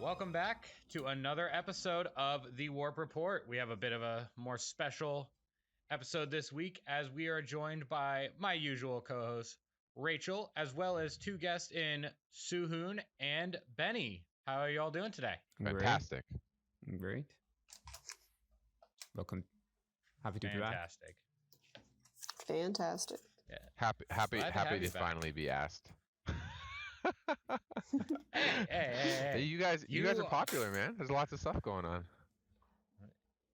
Welcome back to another episode of the Warp Report. We have a bit of a more special episode this week as we are joined by my usual co-host, Rachel, as well as two guests in SuHun and Benny. How are you all doing today? Fantastic. Great. Welcome. Happy to be back. Fantastic. Yeah. Happy to finally be asked. Hey. You guys are popular, man. There's lots of stuff going on.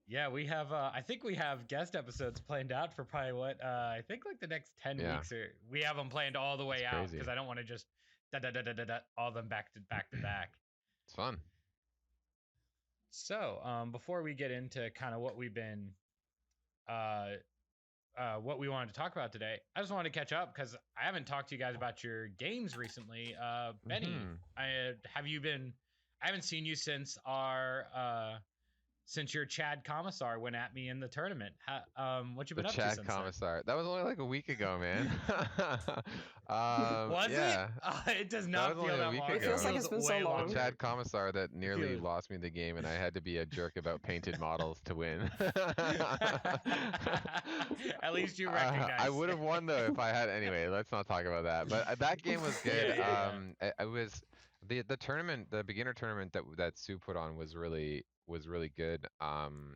Yeah, we have I think we have guest episodes planned out for probably what I think like the next 10 weeks, or we have them planned all the way out because I don't want to just all of them back to back. It's fun. So before we get into kind of what we've been what we wanted to talk about today, I just wanted to catch up because I haven't talked to you guys about your games recently. Benny, I haven't seen you since since your Chad Commissar went at me in the tournament. What you been up to since Chad Commissar. That was only like a week ago, man. Was it? It does not feel that long. It feels like it's been so long. The Chad Commissar that nearly lost me the game, and I had to be a jerk about painted models to win. At least you recognize. I would have won though if I had. Anyway, let's not talk about that. But that game was good. I was the tournament, the beginner tournament that Sue put on was really good.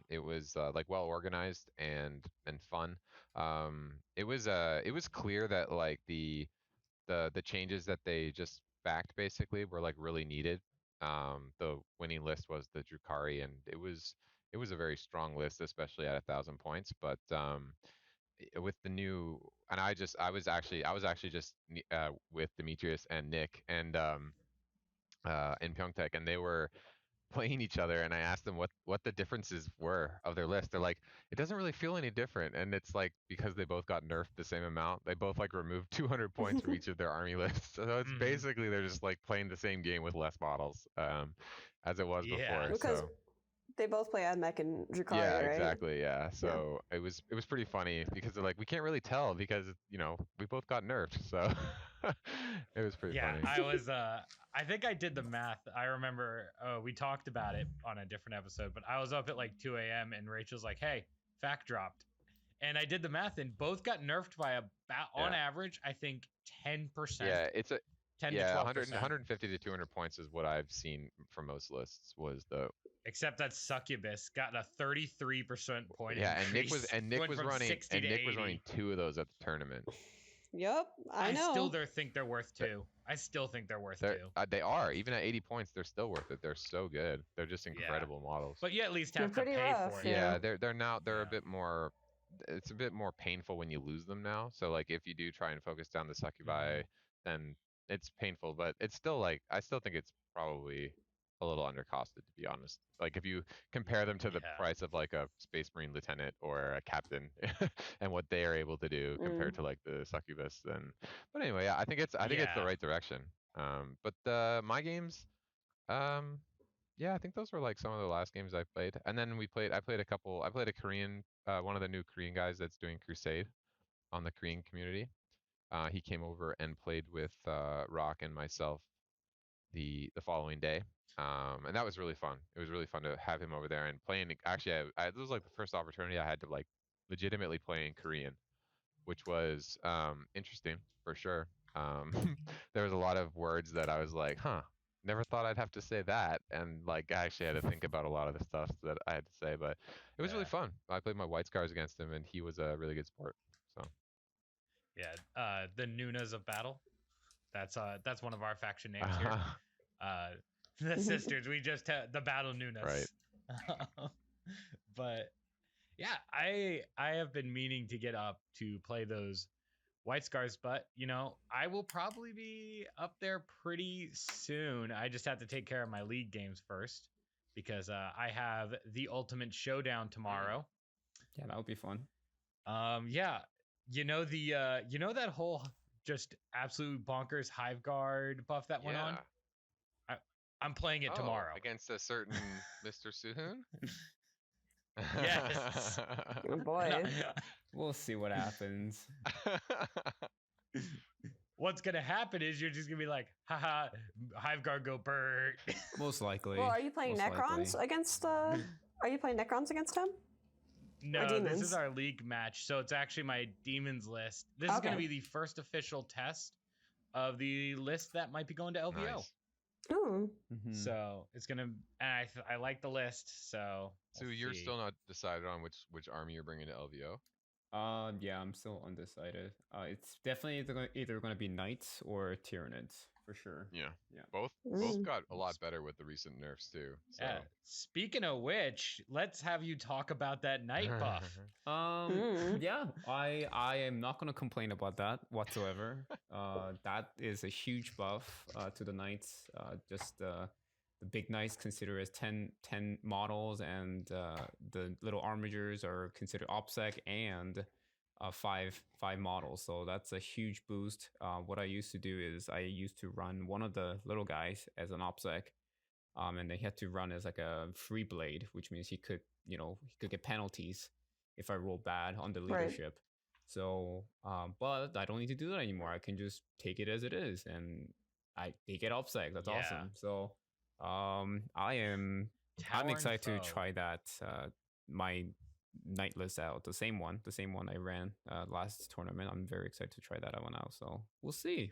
It was like well organized and fun. It was clear that like the changes that they just backed basically were like really needed. The winning list was the Drukhari, and it was a very strong list, especially at 1,000 points. But with the new, and I was actually just with Demetrius and Nick and in Pyeongtaek, and they were playing each other, and I asked them what the differences were of their list. They're like, it doesn't really feel any different, and it's like because they both got nerfed the same amount. They both like removed 200 points from each of their army lists. So it's basically they're just like playing the same game with less models, as it was before. Because so they both play Admech and Drukhari, yeah, right? exactly. Yeah. So it was pretty funny because they're like, we can't really tell because we both got nerfed. So it was pretty funny. Yeah, I think I did the math. I remember we talked about it on a different episode, but I was up at like 2 a.m. and Rachel's like, hey, fact dropped. And I did the math, and both got nerfed by about, on average, I think 10%. Yeah, it's a 10 to 12%. 150 to 200 points is what I've seen for most lists. Except that Succubus got a 33% point. Yeah, increase. and Nick was running 2 of those at the tournament. Yep, I know. I still think they're worth 2. I still think they're worth 2. They are. Even at 80 points, they're still worth it. They're so good. They're just incredible models. But you at least have to pay for it. Yeah, they're a bit more. It's a bit more painful when you lose them now. So like if you do try and focus down the Succubi, then it's painful. But it's still like I still think it's probably a little undercosted, to be honest. Like if you compare them to the price of like a Space Marine lieutenant or a captain and what they are able to do compared to like the Succubus, then. But anyway, yeah, I think it's the right direction. But my games, yeah, I think those were like some of the last games I played. And then I played a Korean, one of the new Korean guys that's doing Crusade on the Korean community. He came over and played with Rock and myself the following day. And that was really fun. It was really fun to have him over there and playing. Actually, this was like the first opportunity I had to like legitimately play in Korean, which was interesting for sure. There was a lot of words that I was like, never thought I'd have to say that. And like I actually had to think about a lot of the stuff that I had to say, but it was really fun. I played my White Scars against him, and he was a really good sport. So yeah, the Nunas of Battle. That's one of our faction names here. The sisters, we just the Battle Nunas. Right. But yeah, I have been meaning to get up to play those White Scars, but I will probably be up there pretty soon. I just have to take care of my league games first because I have the Ultimate Showdown tomorrow. Yeah, that would be fun. Yeah, that whole just absolute bonkers Hive Guard buff that went on. I'm playing it tomorrow against a certain Mr. SuHun. Yes. Oh boy. We'll see what happens. what's gonna happen is you're just gonna be like, haha, Hive Guard go Bert. Most likely. Well, are you playing most Necrons likely. against? Are you playing Necrons against him? No, this demons? is our league match, so it's actually my demons list. This is gonna Okay. be the first official test of the list that might be going to LVO. Nice. Ooh. Mhm. So it's gonna, and I like the list. So So we'll you're see. still not decided on which army you're bringing to LVO? Yeah, I'm still undecided. It's definitely either gonna be Knights or Tyranids for sure. Yeah. Yeah. Both Mm. got a lot better with the recent nerfs too. So. Yeah. Speaking of which, let's have you talk about that night buff. Yeah, I am not gonna complain about that whatsoever. That is a huge buff to the Knights. Just the big Knights considered as 10 models, and the little armigers are considered OPSEC and 5 models. So that's a huge boost. What I used to do is I used to run one of the little guys as an OPSEC. And they had to run as like a free blade, which means he could get penalties if I roll bad on the Right. leadership. So, but I don't need to do that anymore. I can just take it as it is, and they get OPSEC. That's Yeah. awesome. So, I'm Towering excited to foe. try that. My night list out, the same one I ran last tournament. I'm very excited to try that one out. So we'll see.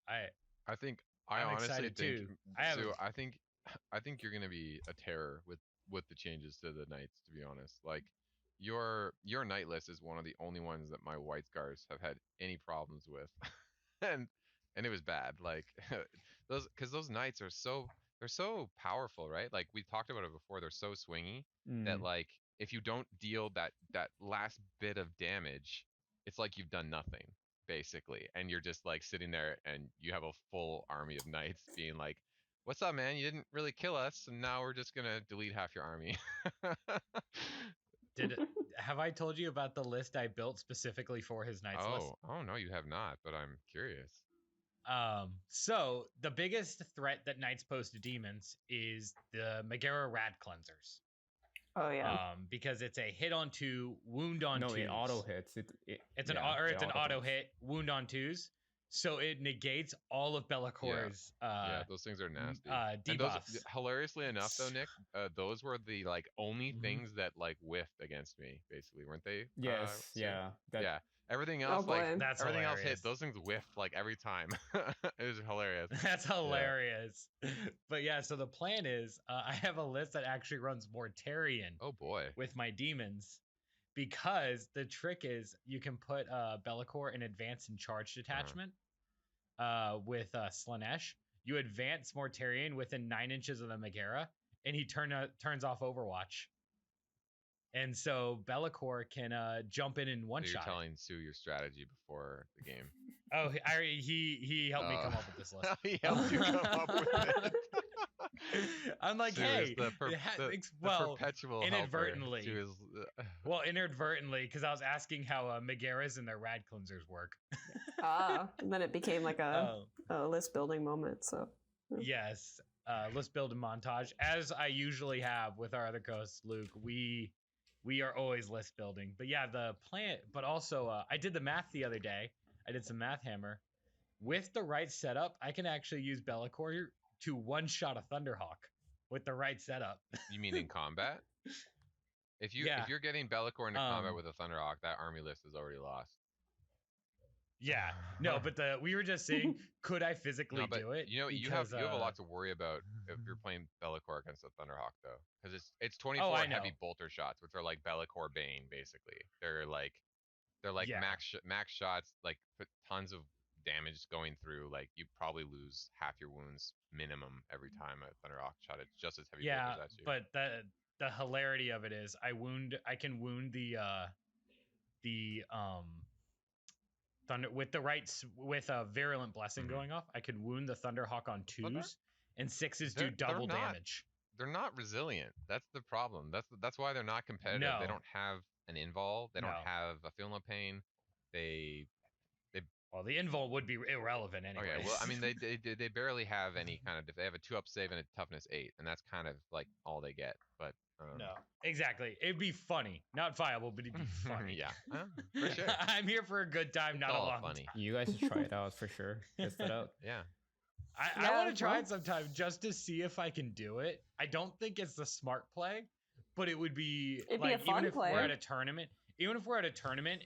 I think I'm honestly excited think too. I think you're gonna be a terror with the changes to the knights. To be honest, like your knight list is one of the only ones that my white scars have had any problems with, and it was bad. Like those knights are they're so powerful, right? Like we talked about it before. They're so swingy that like if you don't deal that last bit of damage, it's like you've done nothing basically, and you're just like sitting there and you have a full army of knights being like, what's up, man, you didn't really kill us and now we're just gonna delete half your army. Have I told you about the list I built specifically for his knights list? Oh no, you have not, but I'm curious. So the biggest threat that knights pose to demons is the Megara Rad Cleansers. Oh yeah. Because it's a hit on 2, wound on 2. No, it auto hits. It's an auto hit, wound on 2s. So it negates all of Bellacor's yeah, those things are nasty. debuffs. And those, hilariously enough though, Nick, those were the like only things that like whiffed against me, basically, weren't they? Yes, yeah. Yeah. Everything else, boy. like That's everything else hilarious. hit. Those things whiffed like every time. It was hilarious. That's hilarious. But yeah, so the plan is I have a list that actually runs Mortarion Oh boy. with my demons, because the trick is you can put Be'lakor in advanced and charge detachment with Slanesh. You advance Mortarion within 9 inches of the Megara, and he turns off Overwatch. And so Be'lakor can jump in one So you're shot. telling Sue your strategy before the game. Oh, he helped me come up with this list. He helped you come up with it. I'm like, Sue hey, is the perpetual inadvertently. helper. Sue is, well, inadvertently, because I was asking how Megaras and their rad cleansers work. And then it became like a list building moment. So Yes, list building montage, as I usually have with our other hosts, Luke. We are always list building, but yeah, the plan. But also, I did the math the other day. I did some math hammer. With the right setup, I can actually use Be'lakor to one-shot a Thunderhawk with the right setup. You mean in combat? If you're getting Be'lakor into combat with a Thunderhawk, that army list is already lost. Yeah, no, but we were just saying, could I physically do it? You know, you have a lot to worry about if you're playing Be'lakor against a Thunderhawk, though, because it's 24 heavy bolter shots, which are like Be'lakor Bane, basically. They're like max shots, like put tons of damage going through. Like you probably lose half your wounds minimum every time a Thunderhawk shot it, just as heavy bolters at you. But the hilarity of it is, I can wound the Thunder with a Virulent Blessing going off. I can wound the Thunderhawk on 2s, and 6s do double damage. They're not resilient. That's the problem. That's why they're not competitive. No. They don't have an invul. They don't have a Feel No Pain. Well, the invul would be irrelevant anyway. Okay, well, I mean, they barely have any kind of. They have a 2-up save and a toughness 8, and that's kind of like all they get. But I don't No, know. exactly. It'd be funny, not viable, but it'd be funny. Yeah, for sure. I'm here for a good time, not It's a all long funny. time. You guys should try it out for sure. Test it out. Yeah. I Yeah, want to try well. it sometime just to see if I can do it. I don't think it's the smart play, but it would be It'd be like a fun even if play. we're at a tournament,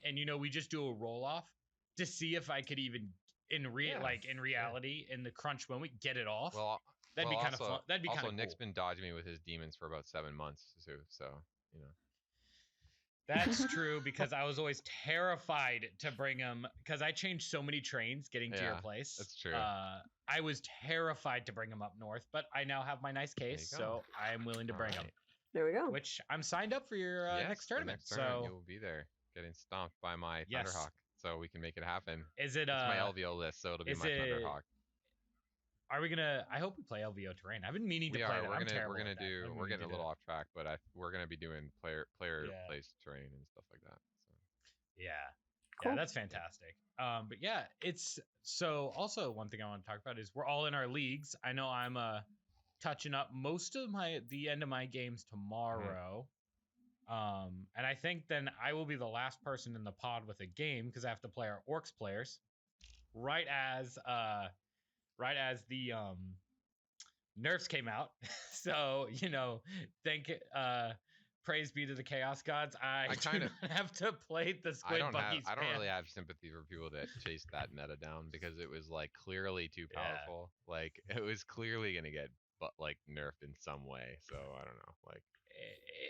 and we just do a roll off to see if I could even in reality in the crunch moment get it off. Well, that'd be kind of fun. That'd be kind of also cool. Nick's been dodging me with his demons for about 7 months too, so you know. That's true because I was always terrified to bring him because I changed so many trains getting to your place. That's true. I was terrified to bring him up north, but I now have my nice case, so I am willing to bring him. There we go. Which I'm signed up for your next tournament. So you'll be there, getting stomped by my Thunderhawk, so we can make it happen. Is it it's my LVO list, so it'll be my Thunderhawk. Are we gonna? I hope we play LVO terrain. I've been meaning to play that. We're getting a little off track, but we're gonna be doing player place terrain and stuff like that. So. Yeah, that's fantastic. But yeah, it's so. Also, one thing I want to talk about is we're all in our leagues. I know I'm touching up most of the end of my games tomorrow. And I think then I will be the last person in the pod with a game because I have to play our Orcs players, right as the nerfs came out. So praise be to the Chaos Gods. I kind of have to play the Squid Buggies. I don't really have sympathy for people that chase that meta down because it was like clearly too powerful. Yeah. Like it was clearly gonna get nerfed in some way. So I don't know. Like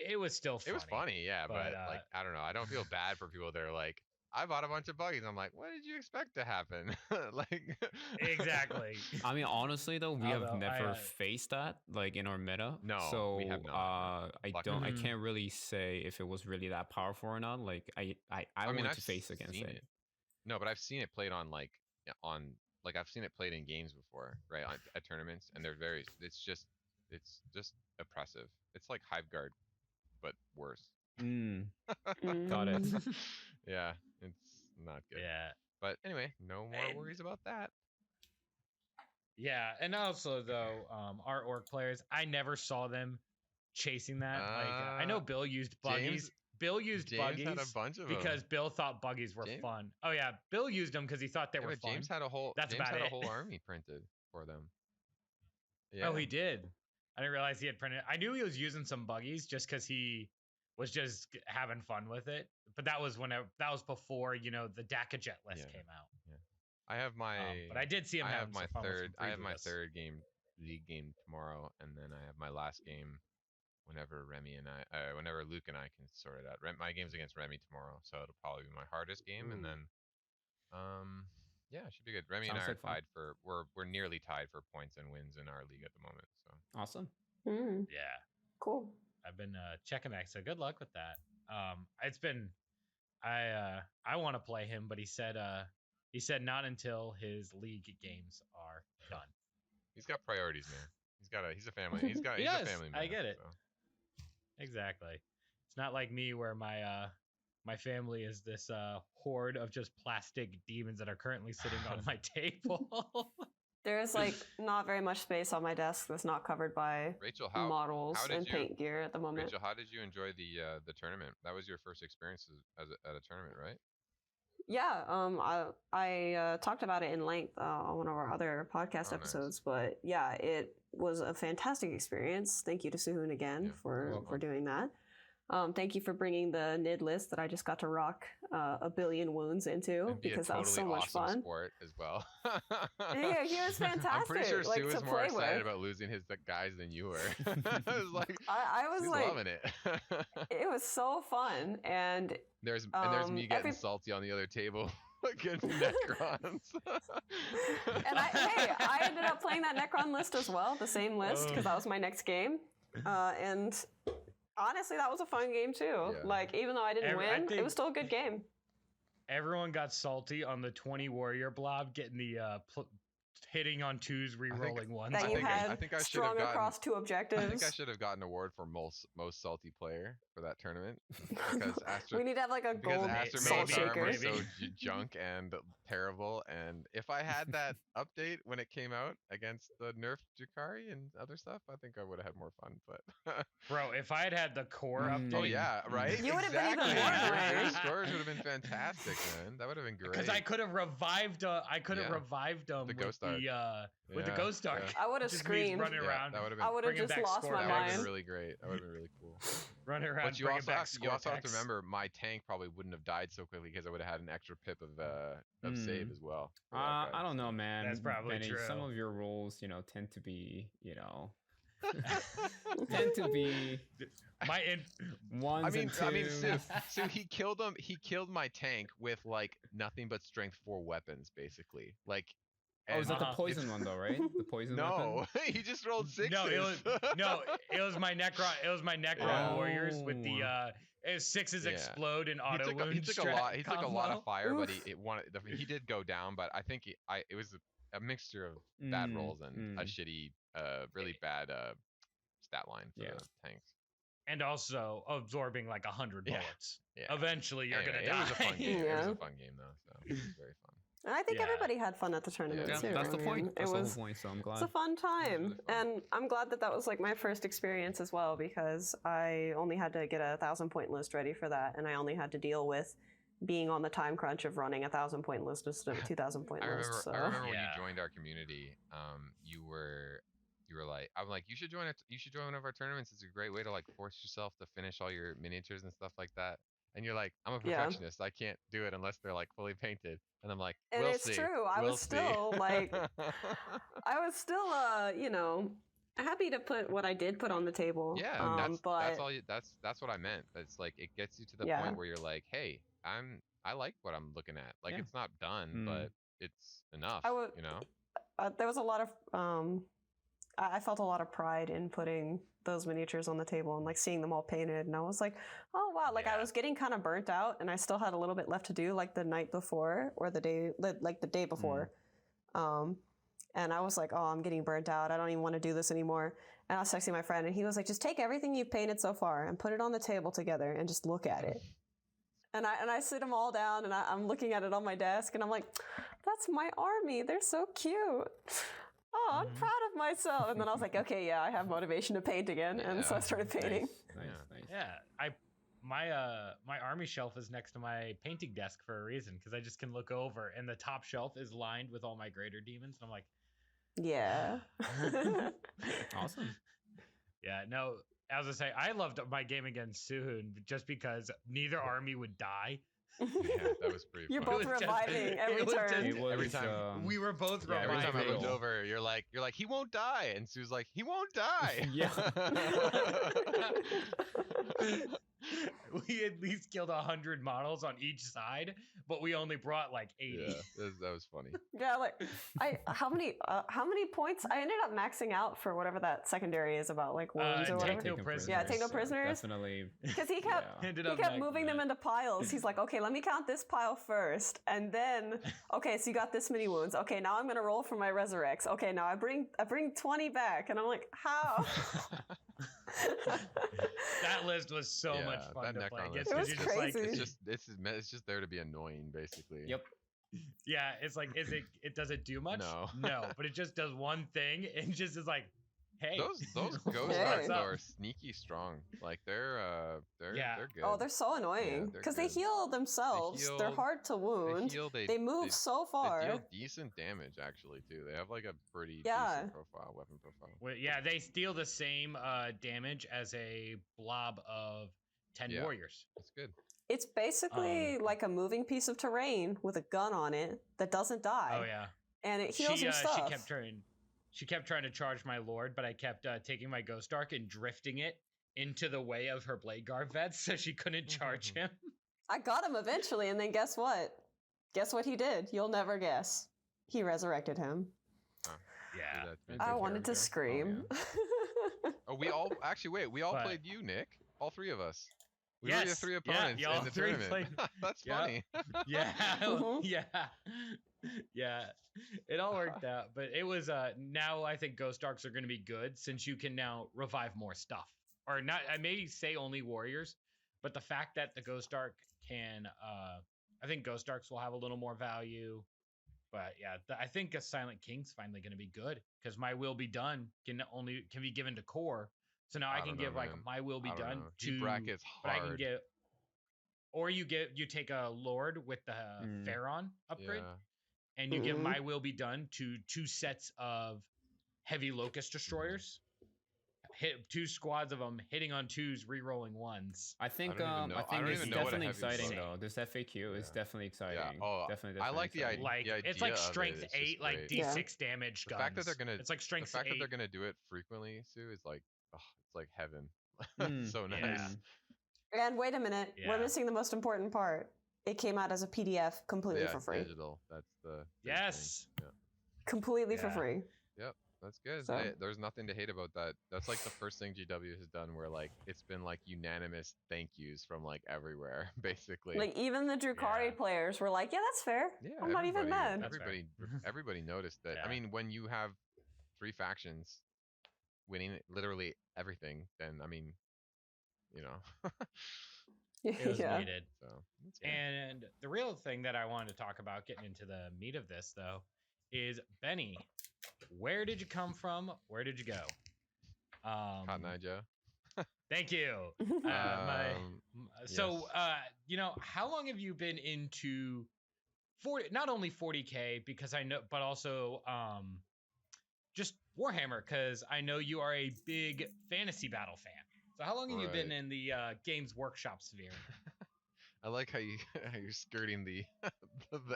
it was still funny. It was funny, yeah, but like I don't know. I don't feel bad for people that are like, I bought a bunch of buggies. I'm like, what did you expect to happen? Like exactly. I mean, honestly though, we have never faced that like in our meta. No, so we have not. I can't really say if it was really that powerful or not. Like I wanted to face against it. No, but I've seen it played on I've seen it played in games before, right? At tournaments, and it's just oppressive. It's like Hive Guard, but worse. Got it. Yeah, it's not good. Yeah. But anyway, no more worries about that. Yeah, and also though, our orc players, I never saw them chasing that. I know Bill used buggies. James buggies had a bunch of because them. Bill thought buggies were fun. Oh yeah, Bill used them because he thought they were fun. James had a whole. That's James about had it. a whole army printed for them. Yeah. Oh, he did. I didn't realize he had printed. I knew he was using some buggies just because he was just having fun with it. But that was before the Dakajet list came out. Yeah. I have my. But I did see him. I have my third league game tomorrow, and then I have my last game. Whenever Luke and I can sort it out. My game's against Remy tomorrow, so it'll probably be my hardest game. Ooh. And then, yeah, it should be good. Remy and I are tied for we're nearly tied for points and wins in our league at the moment. So awesome. Yeah, cool. I've been checking that. So good luck with that. It's been I want to play him, but he said not until his league games are done. He's got priorities, man. He's a family. He's a family man. I get it. So. Exactly. It's not like me where my family is this horde of just plastic demons that are currently sitting on my table. There's like not very much space on my desk that's not covered by models and paint gear at the moment. Rachel, how did you enjoy the tournament? That was your first experience at a tournament, right? Yeah, I talked about it in length on one of our other podcast episodes, but yeah, it was a fantastic experience. Thank you to SuHun again for doing that. Thank you for bringing the Nid list that I just got to rock a billion wounds into because that was so much fun. Sport as well. Yeah, he was fantastic. I'm pretty sure Sue was more excited with. about losing his guys than you were. I was like, I was like, loving it. It was so fun, and there's me getting salty on the other table. Against Necrons. And I ended up playing that Necron list as well, the same list, because that was my next game. And honestly, that was a fun game too. Yeah. Like, even though I didn't win, it was still a good game. Everyone got salty on the 20 warrior blob getting the hitting on twos, re-rolling ones. That you had I think I should strung have gotten, across two objectives. I think I should have gotten an award for most salty player for that tournament because we need to have like a gold salt shaker. Was so junk and terrible. And if I had that update when it came out against the nerf Jakari and other stuff, I think I would have had more fun. But bro, if I had had the core update, oh yeah, right. You would have been even more. Your scores would have been fantastic, man. That would have been great. Because I could have revived. I could have revived them with the Ghost Arc. I would have screamed. Running around. That would have been. I would have just lost my mind. That would have been really great. That would have been really cool. Running around. But you also have to remember, my tank probably wouldn't have died so quickly because I would have had an extra pip of save as well. I don't know, man. That's probably Benny, true. Some of your roles, tend to be, tend to be ones and twos. I mean, so he killed him. He killed my tank with like nothing but strength 4 weapons, basically. Like. Oh, is that the poison one though, right? The poison weapon? He just rolled 6s. It was my Necron. It was my Necron warriors with the 6s explode and auto wound. He took a lot of fire, but he did go down. But I think it was a mixture of bad rolls and a shitty, really bad stat line for the tanks. And also absorbing like 100 bullets. Yeah. Eventually, you're gonna die. It was a fun game. It was a fun game though, so it was very fun. And I think everybody had fun at the tournament too. That's the point. That's the whole point. So I'm glad. It's a fun time, and I'm glad that was like my first experience as well because I only had to get a 1,000-point list ready for that, and I only had to deal with being on the time crunch of running a 1,000-point list instead of a 2,000-point list. I remember when you joined our community, you were like, I'm like, you should join one of our tournaments. It's a great way to like force yourself to finish all your miniatures and stuff like that. And you're like, I'm a perfectionist. I can't do it unless they're like fully painted. And I'm like, and we'll it's see. true. I was still like, happy to put what I did put on the table. Yeah, that's what I meant. It's like it gets you to the point where you're like, hey, I like what I'm looking at. Like it's not done, but it's enough. There was a lot of I felt a lot of pride in putting those miniatures on the table and like seeing them all painted, and I was like, oh wow, like I was getting kind of burnt out and I still had a little bit left to do like the night before or the day before. And I was like, oh, I'm getting burnt out, I don't even want to do this anymore. And I was texting my friend and he was like, just take everything you've painted so far and put it on the table together and just look at it. And I sit them all down and I'm looking at it on my desk and I'm like, that's my army, they're so cute. Oh, I'm proud of myself. And then I was like, okay, yeah, I have motivation to paint again. And so I started painting. Nice. Yeah, my army shelf is next to my painting desk for a reason, because I just can look over and the top shelf is lined with all my greater demons. And I'm like, yeah. Awesome. Yeah, no, as I say, I loved my game against SuHun just because neither army would die. Yeah, that was pretty You're fun. both reviving every turn. Every time we were both reviving. Every time I looked over, you're like, he won't die, and Sue's like, he won't die. Yeah. We at least killed 100 models on each side, but we only brought like 80. Yeah, that was funny. Yeah, like how many points? I ended up maxing out for whatever that secondary is about, like wounds or whatever. Take no prisoners. Yeah, take no prisoners. Definitely. Because he kept moving them into piles. He's like, okay, let me count this pile first, and then okay, so you got this many wounds. Okay, now I'm gonna roll for my resurrects. Okay, now I bring 20 back, and I'm like, how? That list was so much fun to play. It was crazy. It's just there to be annoying, basically. Yep. Yeah, it's like, does it do much? No, but it just does one thing and just is like, hey. Those ghost arcs are sneaky strong. Like they're good. Oh, they're so annoying because they heal themselves. They're hard to wound. They move so far. They deal decent damage actually too. They have like a pretty decent weapon profile. Well, yeah, they steal the same damage as a blob of 10 warriors. That's good. It's basically like a moving piece of terrain with a gun on it that doesn't die. Oh yeah. And it heals your stuff. She kept trying to charge my lord, but I kept taking my Ghost Arc and drifting it into the way of her Blade Guard vets, so she couldn't charge him. I got him eventually, and then guess what? Guess what he did? You'll never guess. He resurrected him. Yeah. I wanted to scream. Oh, we all played you, Nick. All three of us. We were the 3 opponents in the tournament. That's funny. Yeah. Yeah. Yeah. It all worked out. But it was now I think Ghost Arcs are going to be good since you can now revive more stuff. Or not, I may say only warriors, but the fact that the Ghost Arc can I think Ghost Arcs will have a little more value. But yeah, I think a Silent King's finally going to be good because My Will Be Done can be given to core. So now I can give like My Will Be Done to brackets hard. But I can get, or you take a Lord with the Pharaon upgrade, and you give My Will Be Done to 2 sets of heavy Locust Destroyers. Hit 2 squads of them hitting on 2s, re-rolling 1s. I think it's definitely exciting though. This FAQ is definitely exciting. Yeah. Oh, definitely. I like the idea. Like it's like strength 8, like D6 damage. The fact that they're gonna, it's like strength 8. The fact that they're gonna do it frequently, Sue, is like, it's like heaven. So nice. Yeah. And wait a minute, we're missing the most important part. It came out as a PDF completely for free. Digital. That's the completely for free. Yep. That's good. So, there's nothing to hate about that. That's like the first thing GW has done where like it's been like unanimous thank yous from like everywhere, basically. Like even the Drukhari players were like, yeah, that's fair. Yeah, I'm not even mad. Everybody noticed that. I mean, when you have 3 factions winning literally everything, then I mean, you know. It was needed. So, and the real thing that I wanted to talk about, getting into the meat of this though, is Benny. Where did you come from? Where did you go? Cotton Eye Joe. Thank you. You know, how long have you been into not only 40K because I know, but also just Warhammer because I know you are a big fantasy battle fan. So how long have you been in the Games Workshop sphere? I like how you're skirting the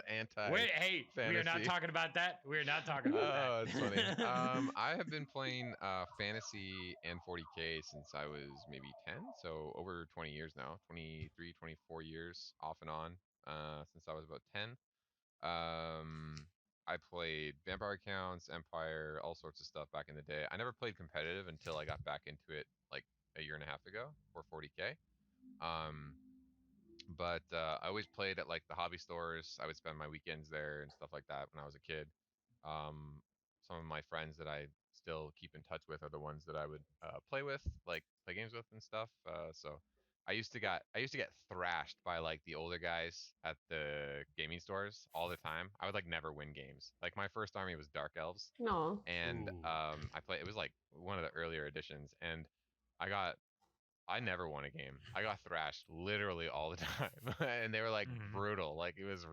anti. Wait, hey, fantasy. We are not talking about that. We are not talking about that. Oh, it's funny. I have been playing fantasy and 40K since I was maybe 10, so over 20 years now, 23, 24 years off and on since I was about 10. I played Vampire Counts, Empire, all sorts of stuff back in the day. I never played competitive until I got back into it like a year and a half ago for 40K. But I always played at like the hobby stores. I would spend my weekends there and stuff like that when I was a kid. Some of my friends that I still keep in touch with are the ones that I would play with, like play games with and stuff. So I used to get thrashed by like the older guys at the gaming stores all the time. I would like never win games. Like my first army was Dark Elves. No. And I played. It was like one of the earlier editions, and I never won a game. I got thrashed literally all the time, and they were like brutal. Like it was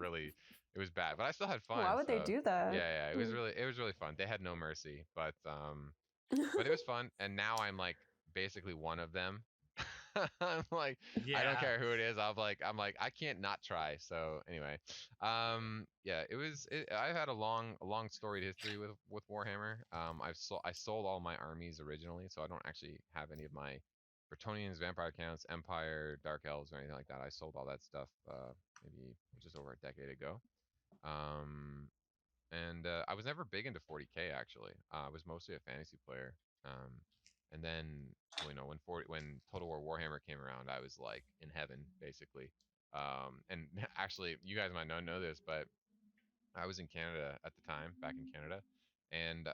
bad, but I still had fun. Why would they do that? Yeah, it was really fun. They had no mercy, but it was fun. And now I'm like basically one of them. I'm like, I don't care who it is. I'm like, I can't not try. So anyway, I've had a long storied history with Warhammer. I sold all my armies originally, so I don't actually have any of my Bretonnians, Vampire Counts, Empire, Dark Elves, or anything like that. I sold all that stuff maybe just over a decade ago. And I was never big into 40K actually. I was mostly a fantasy player. And then when Total War Warhammer came around, I was like in heaven basically. And actually, you guys might not know this, but I was in Canada at the time, back in Canada, and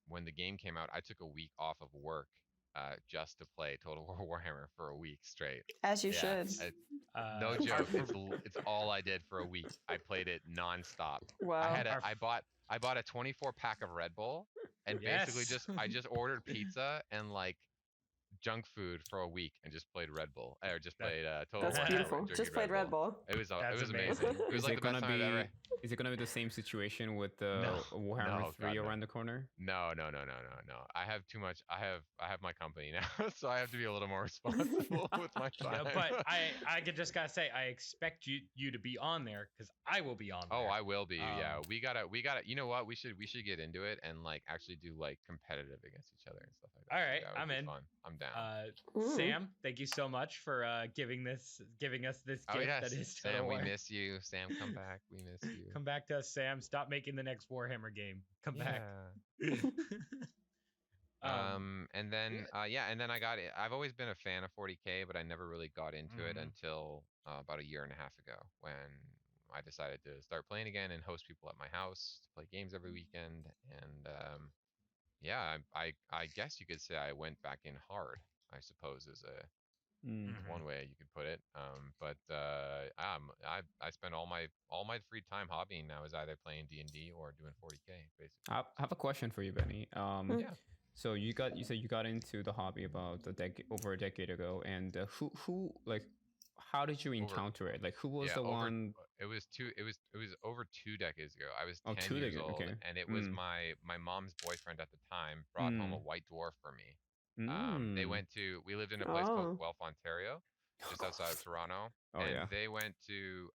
when the game came out, I took a week off of work just to play Total War Warhammer for a week straight. As you should. No joke. It's all I did for a week. I played it nonstop. Wow. I bought a 24-pack of Red Bull, and basically I just ordered pizza and like junk food for a week and just played Red Bull or just played Total War. That's beautiful. Just played Red Bull. It was amazing. It was like the best time I've ever. Is it gonna be the same situation with the Warhammer 3 around the corner? No. I have too much. I have my company now, so I have to be a little more responsible with my time. But I just gotta say, I expect you to be on there because I will be on there. Oh, I will be. Yeah, we gotta. You know what? We should get into it and like actually do like competitive against each other and stuff like that. All right, I'm in. Fun. I'm down. Sam, thank you so much for giving us this gift that is Total Sam, War. we miss you. Sam, come back. We miss you. Come back to us, Sam. Stop making the next Warhammer game. Come back. And then and then I got it. I've always been a fan of 40K, but I never really got into it until about a year and a half ago when I decided to start playing again and host people at my house to play games every weekend. And I guess you could say I went back in hard, I suppose is one way you could put it. I spend all my free time hobbying now is either playing D&D or doing 40K basically. I have a question for you, Benny. So you said you got into the hobby about over a decade ago, and who like, how did you encounter it? Like, who was the one? It was over 2 decades ago. I was 10 years old, and it was my mom's boyfriend at the time brought home a white dwarf for me. We lived in a place called Guelph, Ontario, just outside of Toronto. They went to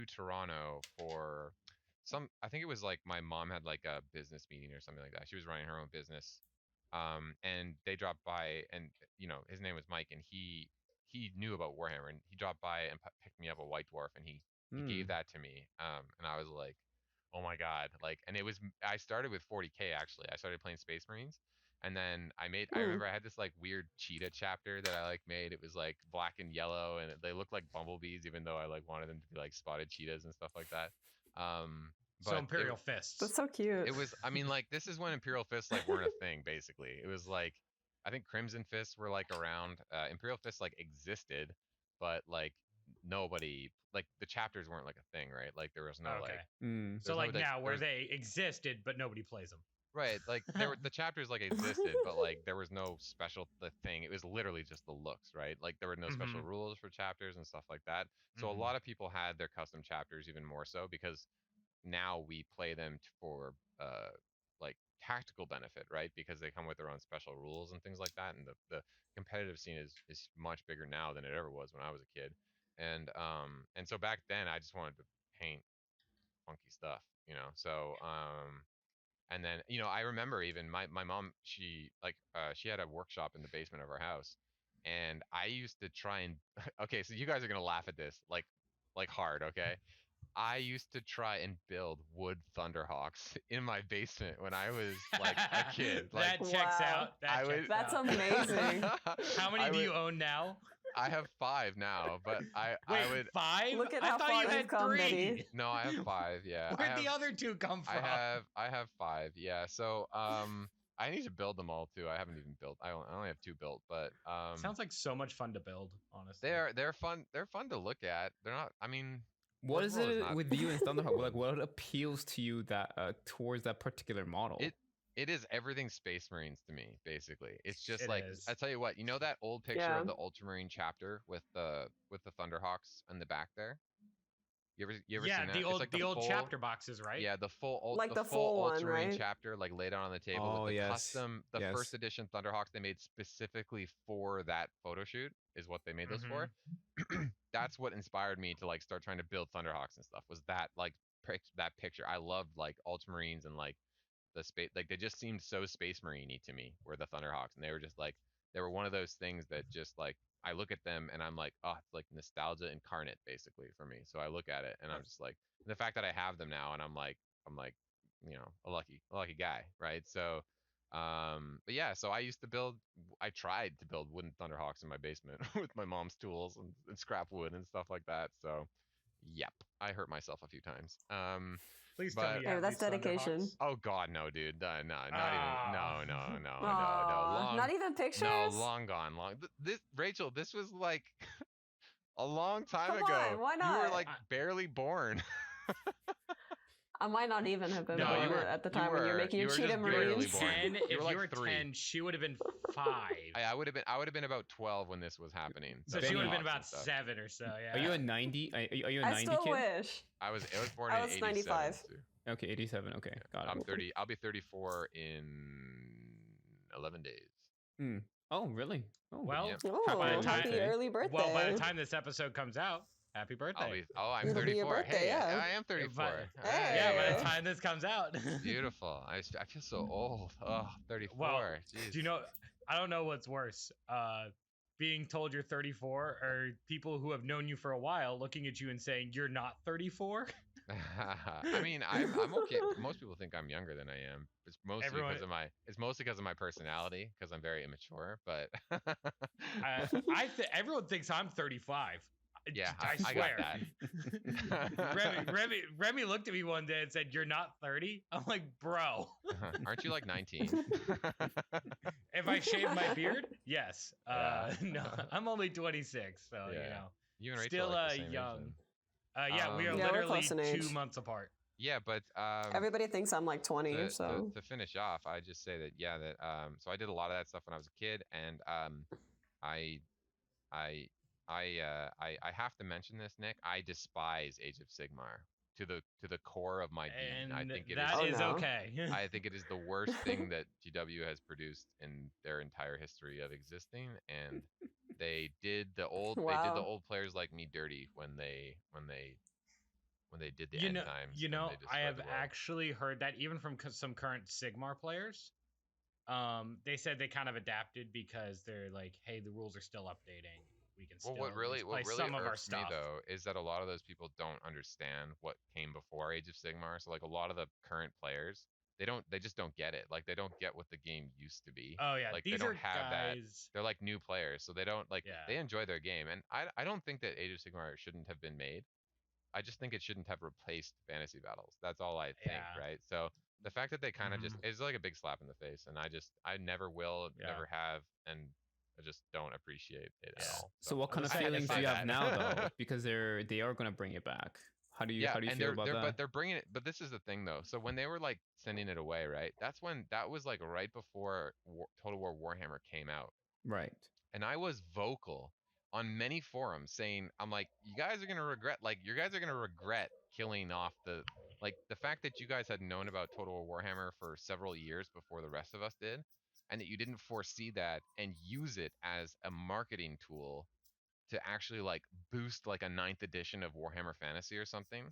Toronto for I think it was like my mom had like a business meeting or something like that. She was running her own business. And they dropped by, and his name was Mike, and he knew about Warhammer, and he dropped by and picked me up a white dwarf, and he gave that to me. And I was like, oh my God. Like, and I started with 40K actually. I started playing Space Marines. And then I remember I had this like weird cheetah chapter that I like made. It was like black and yellow, and they looked like bumblebees, even though I like wanted them to be like spotted cheetahs and stuff like that. So Imperial Fists. That's so cute. It was, I mean, like, this is when Imperial Fists like weren't a thing, basically. It was like, I think Crimson Fists were like around. Imperial Fists like existed, but like nobody, like the chapters weren't like a thing, right? Like there was no So like now where they existed, but nobody plays them. Right, like the chapters like existed, but like there was no special thing. It was literally just the looks, right? Like there were no special rules for chapters and stuff like that. So a lot of people had their custom chapters even more so because now we play them for like tactical benefit, right? Because they come with their own special rules and things like that. And the competitive scene is much bigger now than it ever was when I was a kid. And so back then I just wanted to paint funky stuff, So and then, I remember even my mom, she had a workshop in the basement of our house, and I used to try and okay, so you guys are gonna laugh at this like hard, okay? I used to try and build wood Thunderhawks in my basement when I was like a kid. Like, that checks out. That's amazing. How many do you own now? I have 5 now, but I would 5. Look at I how thought far you had you've come, 3. Betty. No, I have 5. Yeah. Where'd the other 2 come from? I have 5. Yeah. So I need to build them all too. I haven't even built. I only have 2 built, but sounds like so much fun to build. Honestly, they're fun. They're fun to look at. They're not. I mean. What is it with you and Thunderhawk? Like, what appeals to you that towards that particular model? It is everything Space Marines to me, basically. It's just I tell you what, that old picture of the Ultramarine chapter with the Thunderhawks in the back there? You ever seen that? The old chapter boxes, right? Yeah, the full Ultramarine one, right? chapter like laid out on the table with the custom first edition Thunderhawks they made specifically for that photo shoot is what they made those for. That's what inspired me to like start trying to build Thunderhawks and stuff. Was that like that picture? I loved like Ultramarines and like the space, like they just seemed so Space Marine-y to me. Were the Thunderhawks, and they were just like they were one of those things that just like I look at them and I'm like, oh, it's like nostalgia incarnate basically for me. So I look at it and I'm just like the fact that I have them now and I'm like a lucky guy, right? So but yeah, so I tried to build wooden Thunderhawks in my basement with my mom's tools and scrap wood and stuff like that. So yep, I hurt myself a few times. Please tell me. That's dedication. Oh God, no, dude. No, not even. No. Not even pictures. No, long gone. Rachel, this was like a long time ago. On, why not? You were like barely born. I might not even have been born at the time when you're making your cheetah marines. 10, if you were 10, she would have been 5. I would have been about 12 when this was happening. So she would have been about 7 or so. Yeah. Are you a 90? Are you a 90 kid? I still wish. I was born in 87. 95. Too. Okay, 87. Okay, got it. I'm 30. I'll be 34 in 11 days. Oh, really? Oh, well, yeah. Happy early birthday. Well, by the time this episode comes out, happy birthday. I'm It'll 34. Be your birthday, hey, yeah. I am 34. Yeah, by the time this comes out. Beautiful. I feel so old. Oh, 34. Well, jeez. Do you know, I don't know what's worse. Being told you're 34 or people who have known you for a while looking at you and saying you're not 34. I mean, I'm okay. Most people think I'm younger than I am. It's mostly because of my. It's mostly because of my personality, because I'm very immature. But everyone thinks I'm 35. Yeah, I swear. I got that. Remy looked at me one day and said, "You're not 30." I'm like, "Bro, aren't you like 19?" If I shave my beard, yes. No, I'm only 26, so you and Rachel still are like the same young. Age, we are literally 2 months apart. Yeah, but everybody thinks I'm like 20. So to finish off, I just say that so I did a lot of that stuff when I was a kid, and I have to mention this, Nick. I despise Age of Sigmar to the core of my being. And I think that is okay. I think it is the worst thing that GW has produced in their entire history of existing, and they did the old players like me dirty when they did the end times. I have actually heard that even from some current Sigmar players. They said they kind of adapted because they're like, hey, the rules are still updating. We can still what really some of our irks me stuff. though is that a lot of those people don't understand what came before Age of Sigmar. So like a lot of the current players, they just don't get it. Like they don't get what the game used to be. Oh yeah, like these they don't are have guys... that. They're like new players, so they don't they enjoy their game. And I don't think that Age of Sigmar shouldn't have been made. I just think it shouldn't have replaced fantasy battles. That's all I think, right? So the fact that they kind of just is like a big slap in the face, and I never will, never have, and I just don't appreciate it at all. So what kind of feelings do you have now, though? Because they are going to bring it back. How do you feel about that? But they're bringing it. But this is the thing, though. So when they were like sending it away, right? That was like right before Total War Warhammer came out. Right. And I was vocal on many forums saying, I'm like, you guys are gonna regret killing off the fact that you guys had known about Total War Warhammer for several years before the rest of us did, and that you didn't foresee that and use it as a marketing tool to actually like boost like a 9th edition of Warhammer Fantasy or something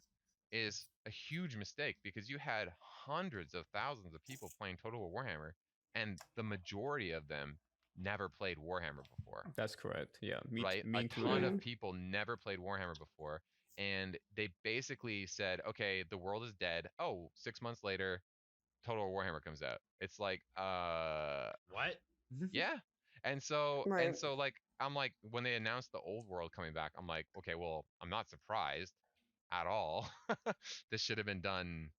is a huge mistake, because you had hundreds of thousands of people playing Total War Warhammer, and the majority of them never played Warhammer before. That's correct. Yeah. A ton of people never played Warhammer before, and they basically said, okay, the world is dead. Oh, 6 months later, Total War Warhammer comes out. It's like, what? Yeah. And so like I'm like, when they announced the old world coming back, I'm like, okay, well, I'm not surprised at all. This should have been done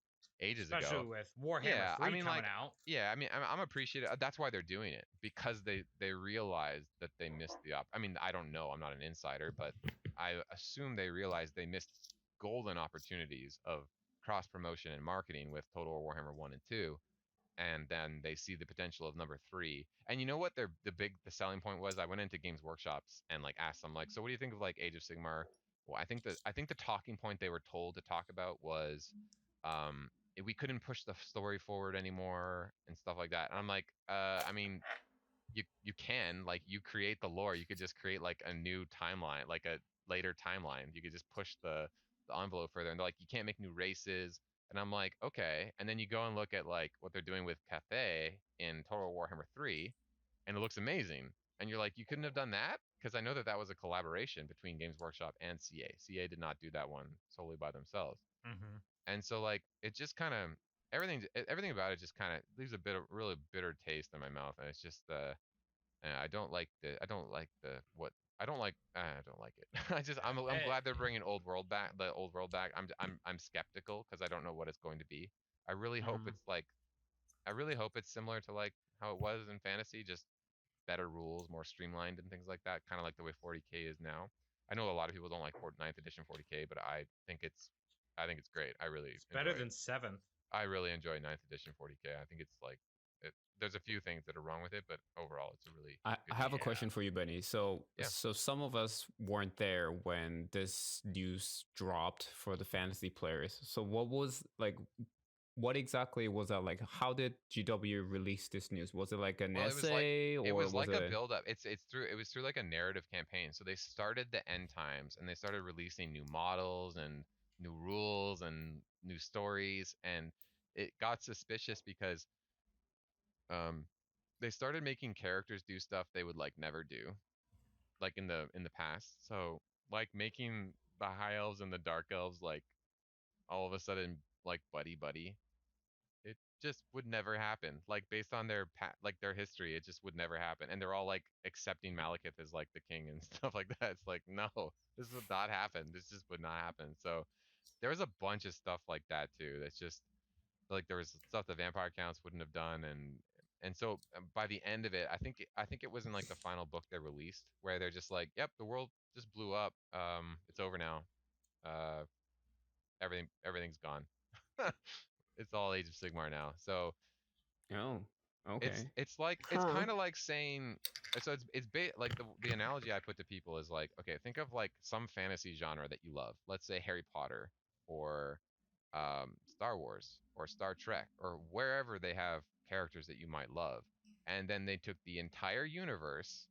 ages ago. Especially with Warhammer 3 coming out. Yeah, I mean, I'm appreciative. That's why they're doing it, because they realized that they missed I mean, I don't know. I'm not an insider, but I assume they realized they missed golden opportunities of cross promotion and marketing with Total War Warhammer 1 and 2. And then they see the potential of number 3. And you know what the selling point was? I went into Games Workshops and like asked them, like, so what do you think of like Age of Sigmar? Well, I think the talking point they were told to talk about was we couldn't push the story forward anymore and stuff like that. And I'm like, I mean, you can, like, you create the lore. You could just create like a new timeline, like a later timeline. You could just push the envelope further. And they're like, you can't make new races. And I'm like, okay. And then you go and look at like what they're doing with Cathay in Total Warhammer 3, and it looks amazing. And you're like, you couldn't have done that? Because I know that was a collaboration between Games Workshop and CA. CA did not do that one solely by themselves. And so like it just kind of everything about it just kind of leaves a really bitter taste in my mouth. And it's just I don't like it. I'm glad they're bringing old world back. The old world back. I'm skeptical because I don't know what it's going to be. I really hope it's similar to like how it was in fantasy, just better rules, more streamlined and things like that. Kind of like the way 40K is now. I know a lot of people don't like 9th edition 40K, but I think it's great. It's better than 7th. I really enjoy 9th edition 40K. I think it's like there's a few things that are wrong with it, but overall, it's a really. I have a question for you, Benny. So some of us weren't there when this news dropped for the fantasy players. So what exactly was that like? How did GW release this news? Was it like an essay, or it was like a build up? It was through like a narrative campaign. So they started the end times and they started releasing new models and new rules and new stories, and it got suspicious because they started making characters do stuff they would like never do, like in the past. So like making the high elves and the dark elves like all of a sudden like buddy. It just would never happen. Like based on their like their history, it just would never happen. And they're all like accepting Malekith as like the king and stuff like that. It's like, no, this would not happen. This just would not happen. So there was a bunch of stuff like that too. That's just like there was stuff the vampire counts wouldn't have done, and so by the end of it, I think it was in like the final book they released where they're just like, yep, the world just blew up. It's over now. Everything's gone. It's all Age of Sigmar now. So okay. It's like it's kind of like saying, so it's like the analogy I put to people is like, okay, think of like some fantasy genre that you love. Let's say Harry Potter or Star Wars or Star Trek or wherever they have characters that you might love, and then they took the entire universe,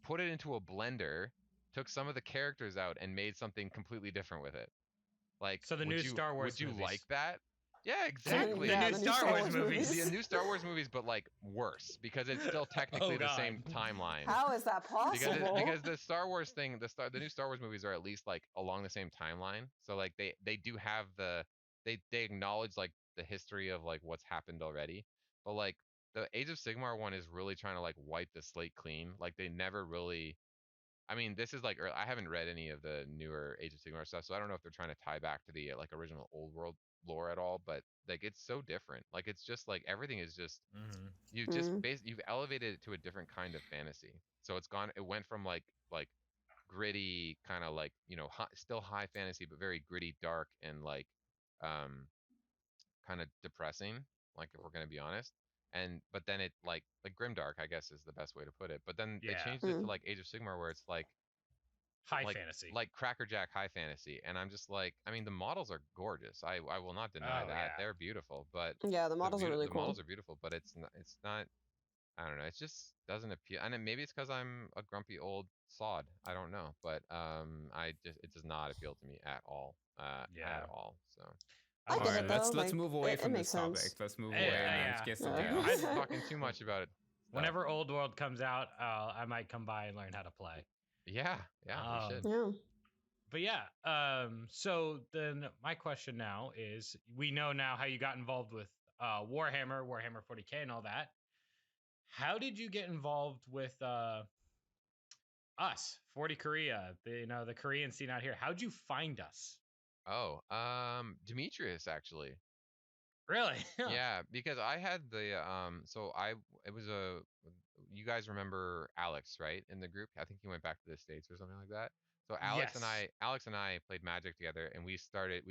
put it into a blender, took some of the characters out, and made something completely different with it. Like, so the new Star Wars would you movies. like that? Yeah, exactly. The new Star Wars movies. The new Star Wars movies, but like worse because it's still technically the same timeline. How is that possible? Because the Star Wars thing, the new Star Wars movies are at least like along the same timeline. So like they do have they acknowledge like the history of like what's happened already. But like the Age of Sigmar one is really trying to like wipe the slate clean. Like they never really. I mean, this is like I haven't read any of the newer Age of Sigmar stuff, so I don't know if they're trying to tie back to the like original Old World lore at all, but like it's so different. Like it's just like everything is just you've just you've elevated it to a different kind of fantasy. So it went from like gritty kind of like, you know, still high fantasy but very gritty, dark, and like kind of depressing, like if we're going to be honest. But then it like grimdark, I guess is the best way to put it. But then they changed it to like Age of Sigmar where it's like high fantasy, like crackerjack high fantasy. And I'm just like, I mean, the models are gorgeous. I will not deny that. Yeah. They're beautiful, but yeah, the models are really cool. The models are beautiful, but it's not I don't know, it just doesn't appeal. And maybe it's because I'm a grumpy old sod, I don't know, but it does not appeal to me at all. At all. So I get it, though. Let's move away from this topic. Let's move away and get something else. I'm talking too much about it. Whenever Old World comes out, I might come by and learn how to play. Yeah, we should. Yeah. But yeah, so then my question now is, we know now how you got involved with Warhammer 40K and all that. How did you get involved with us, 40 Korea, the Korean scene out here? How'd you find us? Oh, Demetrius actually. Really? Yeah, because I had the you guys remember Alex, right? In the group, I think he went back to the States or something like that. So Alex and I played Magic together, and we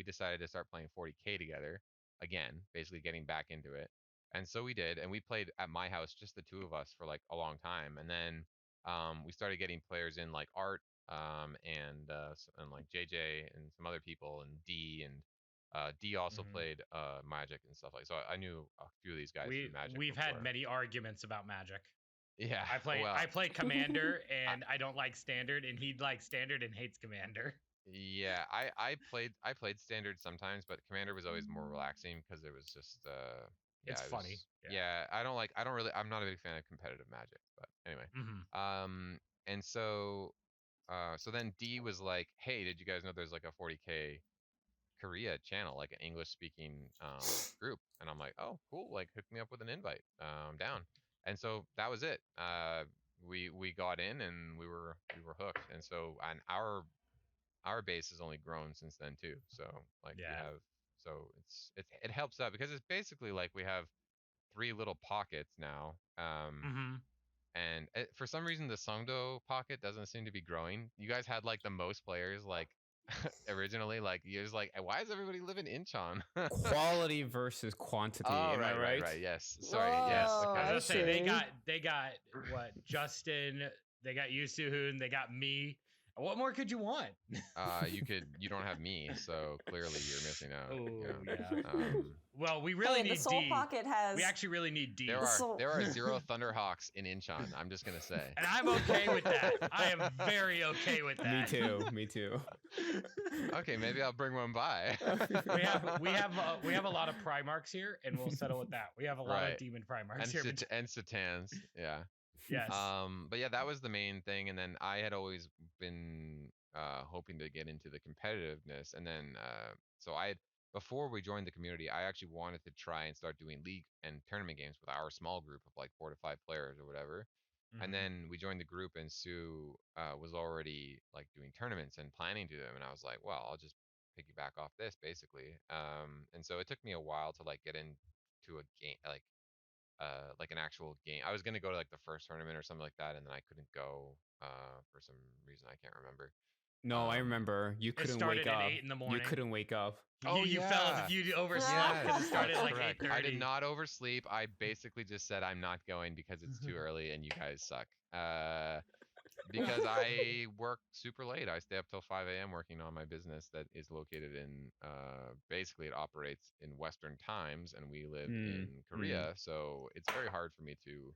decided to start playing 40K together again, basically getting back into it. And so we did, and we played at my house, just the two of us, for like a long time. And then we started getting players in like Art, and like JJ and some other people, and D, and D also played Magic and stuff like. So I knew a few of these guys from Magic. We've had many arguments about Magic. Yeah, I play Commander, and I don't like Standard, and he likes Standard and hates Commander. Yeah, I played Standard sometimes, but Commander was always more relaxing because it was just it's funny. I'm not a big fan of competitive Magic, but anyway. And so then D was like, hey, did you guys know there's like a 40K Korea channel, like an English speaking group? And I'm like, oh, cool, like hook me up with an invite. Down. And so that was it. We got in and we were hooked. And so our base has only grown since then too. So like it helps out because it's basically like we have 3 little pockets now. And for some reason the Songdo pocket doesn't seem to be growing. You guys had like the most players like originally, like you're just like, why is everybody living in Incheon? Quality versus quantity. Oh, am I right? Right. Yes. Sorry. Yes. Okay. I was gonna say they got what, Justin, they got you, SuHun, they got me. What more could you want? You don't have me, so clearly you're missing out. Oh, yeah. Well, we really need the Soul D. Pocket has. We actually really need D. There are 0 Thunderhawks in Incheon. I'm just gonna say. And I'm okay with that. I am very okay with that. Me too. Okay, maybe I'll bring one by. we have a lot of Primarchs here, and we'll settle with that. We have a lot of Demon Primarchs here. And Satans. Yeah. Yes. But yeah, that was the main thing. And then I had always been hoping to get into the competitiveness. And then so I had, before we joined the community, I actually wanted to try and start doing league and tournament games with our small group of like 4 to 5 players or whatever. And then we joined the group, and Sue was already like doing tournaments and planning to do them. And I was like, well, I'll just piggyback off this basically. And so it took me a while to like get into a game, like an actual game. I was gonna go to like the first tournament or something like that, and then I couldn't go for some reason I can't remember. No, I remember. You couldn't started wake at up. 8 in the morning. You couldn't wake up. You fell. You overslept because it started that's like correct. 8:30. I did not oversleep. I basically just said I'm not going because it's too early and you guys suck. Because I work super late. I stay up till 5 a.m. working on my business that is located in, basically it operates in Western times, and we live in Korea. So it's very hard for me to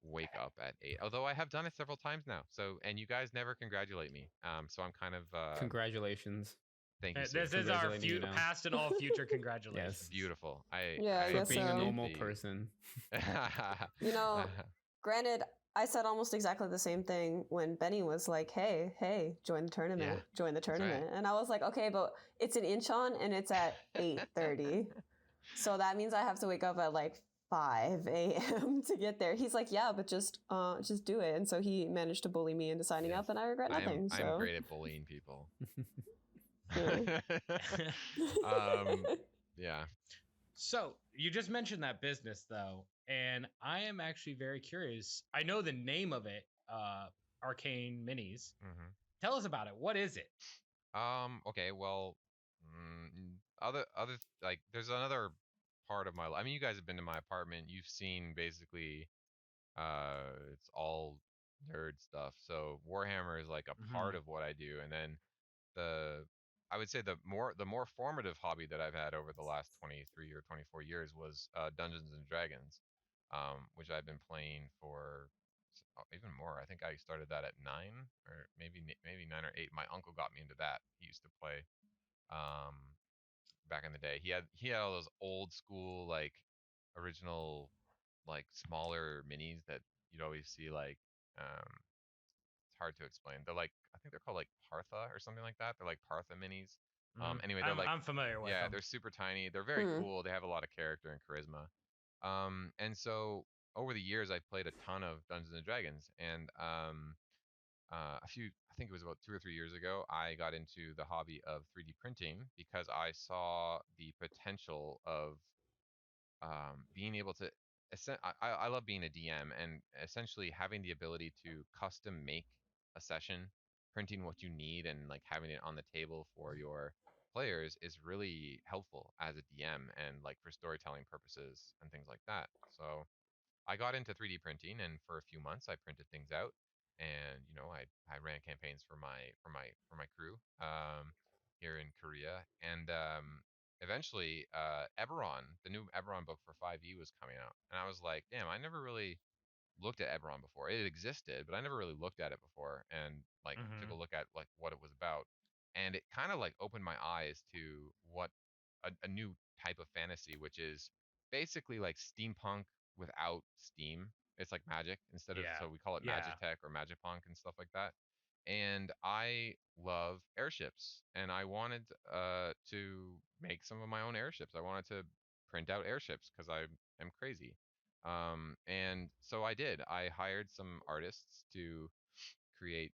wake up at 8. Although I have done it several times now. So, and you guys never congratulate me. So I'm kind of Congratulations. Thank you. This is our past and all future congratulations. Yes. Beautiful. For being a normal person. You know, granted, I said almost exactly the same thing when Benny was like, hey, join the tournament, join the tournament. Right. And I was like, okay, but it's in Incheon and it's at 8:30. So that means I have to wake up at like 5 a.m. to get there. He's like, yeah, but just do it. And so he managed to bully me into signing up, and I regret nothing. I'm great at bullying people. Yeah. So you just mentioned that business though, and I am actually very curious. I know the name of it, Arcane Minis. Tell us about it. What is it? Okay. Well, other like there's another part of my life. I mean, you guys have been to my apartment. You've seen basically, it's all nerd stuff. So Warhammer is like a part of what I do, and then I would say the more formative hobby that I've had over the last 23 or 24 years was Dungeons and Dragons, which I've been playing for even more. I think I started that at 9 or maybe 9 or 8. My uncle got me into that. He used to play back in the day. He had all those old school like original like smaller minis that you'd always see like it's hard to explain. They're like, I think they're called like Partha or something like that. They're like Partha minis. Anyway, they're I'm familiar with them. Yeah, they're super tiny. They're very cool. They have a lot of character and charisma. And so over the years, I've played a ton of Dungeons and Dragons, and I think it was about 2 or 3 years ago, I got into the hobby of 3D printing because I saw the potential of being able to. I love being a DM and essentially having the ability to custom make a session, printing what you need and like having it on the table for your players is really helpful as a DM and like for storytelling purposes and things like that. So I got into 3D printing, and for a few months I printed things out, and I ran campaigns for my crew here in Korea, and eventually Eberron, the new Eberron book for 5e was coming out, and I was like, damn, I never really looked at Eberron before. It existed, but I never really looked at it before, and like took a look at like what it was about, and it kind of like opened my eyes to what a new type of fantasy, which is basically like steampunk without steam. It's like magic instead of, so we call it magitech or magipunk and stuff like that. And I love airships, and I wanted to make some of my own airships. I wanted to print out airships because I am crazy. And so I did. I hired some artists to create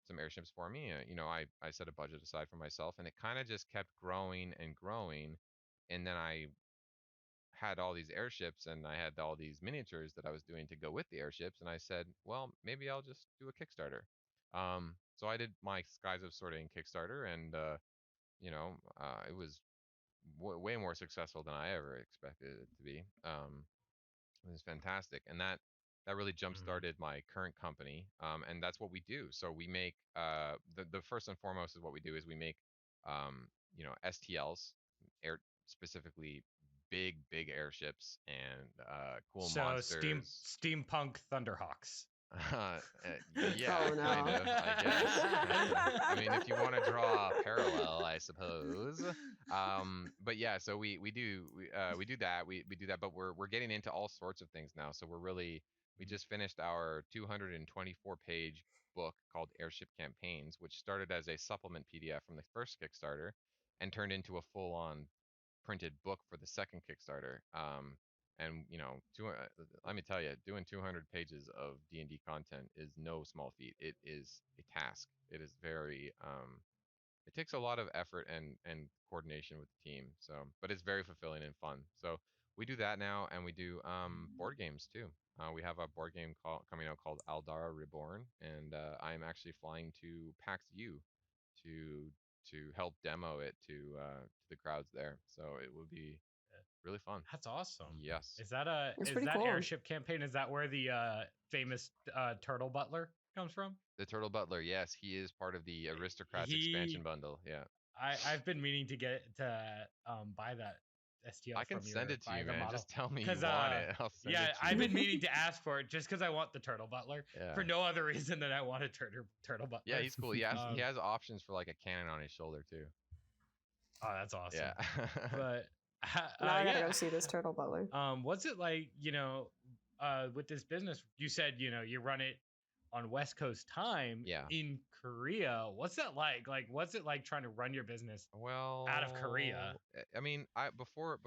some airships for me. I set a budget aside for myself, and it kind of just kept growing and growing. And then I had all these airships, and I had all these miniatures that I was doing to go with the airships, and I said, well, maybe I'll just do a Kickstarter. So I did my Skies of Sorting Kickstarter, and it was way more successful than I ever expected it to be. It was fantastic, and that really jump started my current company, and that's what we do. So we make the first and foremost is what we do is we make STLs, specifically big airships and cool monsters. Steampunk Thunderhawks. Yeah, oh, no. kind of, I guess. I mean, if you want to draw a parallel, I suppose. But yeah, so we do that. We do that, but we're getting into all sorts of things now. So we're really We just finished our 224-page book called Airship Campaigns, which started as a supplement PDF from the first Kickstarter and turned into a full-on printed book for the second Kickstarter. And let me tell you, doing 200 pages of D&D content is no small feat. It is a task. It is very it takes a lot of effort and coordination with the team. So, but it's very fulfilling and fun. So we do that now, and we do board games too. We have a board game coming out called Aldara Reborn, and I'm actually flying to PAX U to help demo it to the crowds there. So it will be really fun. That's awesome. Yes. Is that cool. Airship Campaign? Is that where the famous Turtle Butler comes from? The Turtle Butler, yes, he is part of the Aristocrats expansion bundle. Yeah. I've been meaning to get to buy that STL. I can send it to you, man. Model. Just tell me you want it. I'll send it to you. I've been meaning to ask for it just because I want the Turtle Butler for no other reason than I want a Turtle Butler. Yeah, he's cool. He has options for like a cannon on his shoulder too. Oh, that's awesome. Yeah. But now I gotta go see this Turtle Butler. What's it like, with this business? You said, you run it on West Coast time in Korea. What's that like? Like, what's it like trying to run your business out of Korea? I mean, before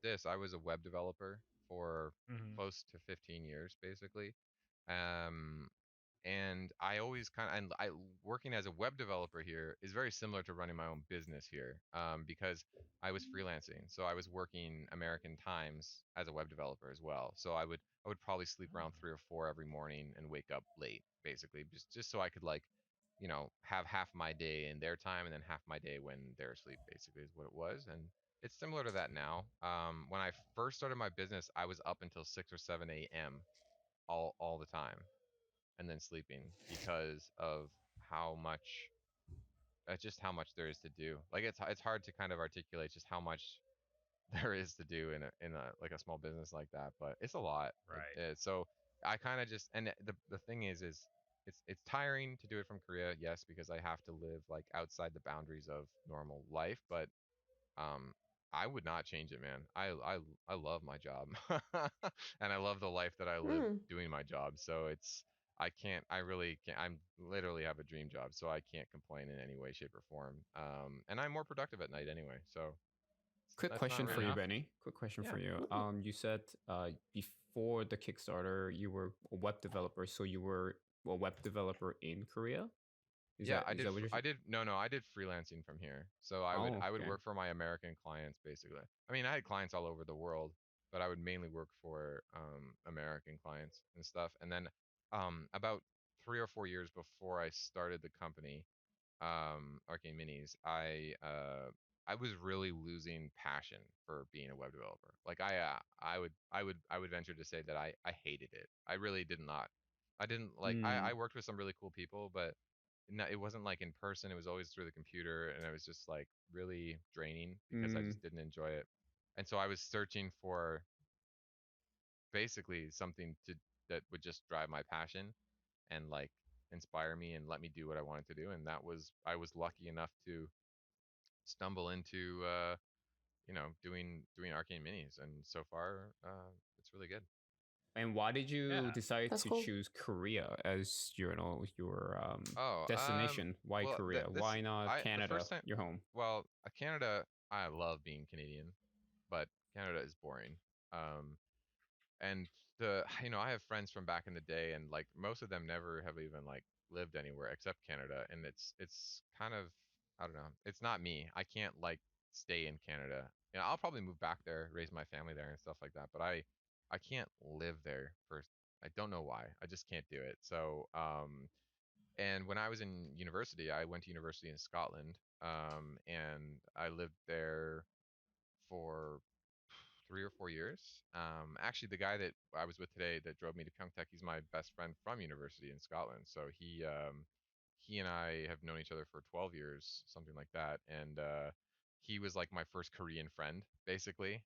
this, I was a web developer for close to 15 years, basically. And I always working as a web developer here is very similar to running my own business here, because I was freelancing. So I was working American times as a web developer as well. So I would probably sleep around 3 or 4 every morning and wake up late, basically, just so I could have half my day in their time and then half my day when they're asleep, basically is what it was. And it's similar to that now. When I first started my business, I was up until 6 or 7 a.m. all the time, and then sleeping because of how much there is to do. Like it's hard to kind of articulate just how much there is to do in a small business like that, but it's a lot. Right. So I kind of just, and the thing is it's tiring to do it from Korea, yes, because I have to live like outside the boundaries of normal life, but I would not change it, man. I love my job, and I love the life that I live doing my job. So I really can't. I'm literally have a dream job, so I can't complain in any way, shape, or form. And I'm more productive at night anyway. So, quick question for you, Benny. Quick question for you. You said before the Kickstarter, you were a web developer, so you were a web developer in Korea. I did freelancing from here. So I would work for my American clients, basically. I mean, I had clients all over the world, but I would mainly work for American clients and stuff. And then about 3 or 4 years before I started the company, Arcane Minis, I was really losing passion for being a web developer. Like I would venture to say that I hated it. I really did not. I didn't like. I worked with some really cool people, but it wasn't like in person. It was always through the computer, and it was just like really draining because I just didn't enjoy it. And so I was searching for basically something that would just drive my passion and like inspire me and let me do what I wanted to do. And I was lucky enough to stumble into doing Arcane Minis, and so far it's really good. And why did you decide to choose Korea as your destination? Why Korea? Why not Canada, your home? Well, Canada, I love being Canadian, but Canada is boring. And I have friends from back in the day, and like most of them never have even like lived anywhere except Canada, and it's kind of, I don't know, it's not me. I can't like stay in Canada. I'll probably move back there, raise my family there and stuff like that, but I can't live there first. I don't know why. I just can't do it. So and when I was in university, I went to university in Scotland, and I lived there for 3 or 4 years. Actually, the guy that I was with today that drove me to Pyeongtaek, he's my best friend from university in Scotland. So he and I have known each other for 12 years, something like that. And he was like my first Korean friend, basically.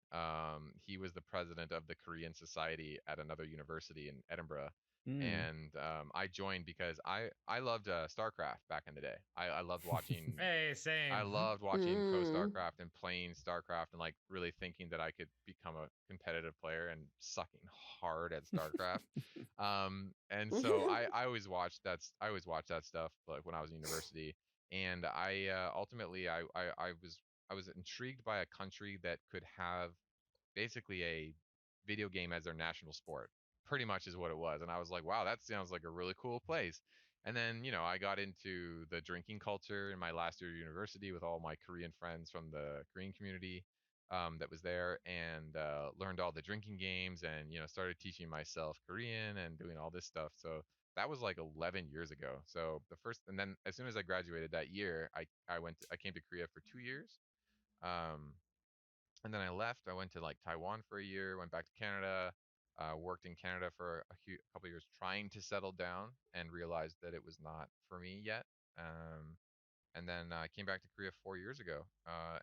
He was the president of the Korean Society at another university in Edinburgh. And I joined because I loved StarCraft back in the day. I loved watching. Hey, same. I loved watching Pro StarCraft and playing StarCraft and like really thinking that I could become a competitive player and sucking hard at StarCraft. And so I always watched that. I always watched that stuff like when I was in university. And I ultimately I was intrigued by a country that could have basically a video game as their national sport. Pretty much is what it was. And I was like, wow, that sounds like a really cool place. And then, I got into the drinking culture in my last year of university with all my Korean friends from the Korean community that was there, and learned all the drinking games, and started teaching myself Korean and doing all this stuff. So that was like 11 years ago. So and then as soon as I graduated that year, I came to Korea for 2 years. Um, and then I left. I went to like Taiwan for a year, went back to Canada, worked in Canada for a couple years trying to settle down, and realized that it was not for me yet. And then I came back to Korea 4 years ago,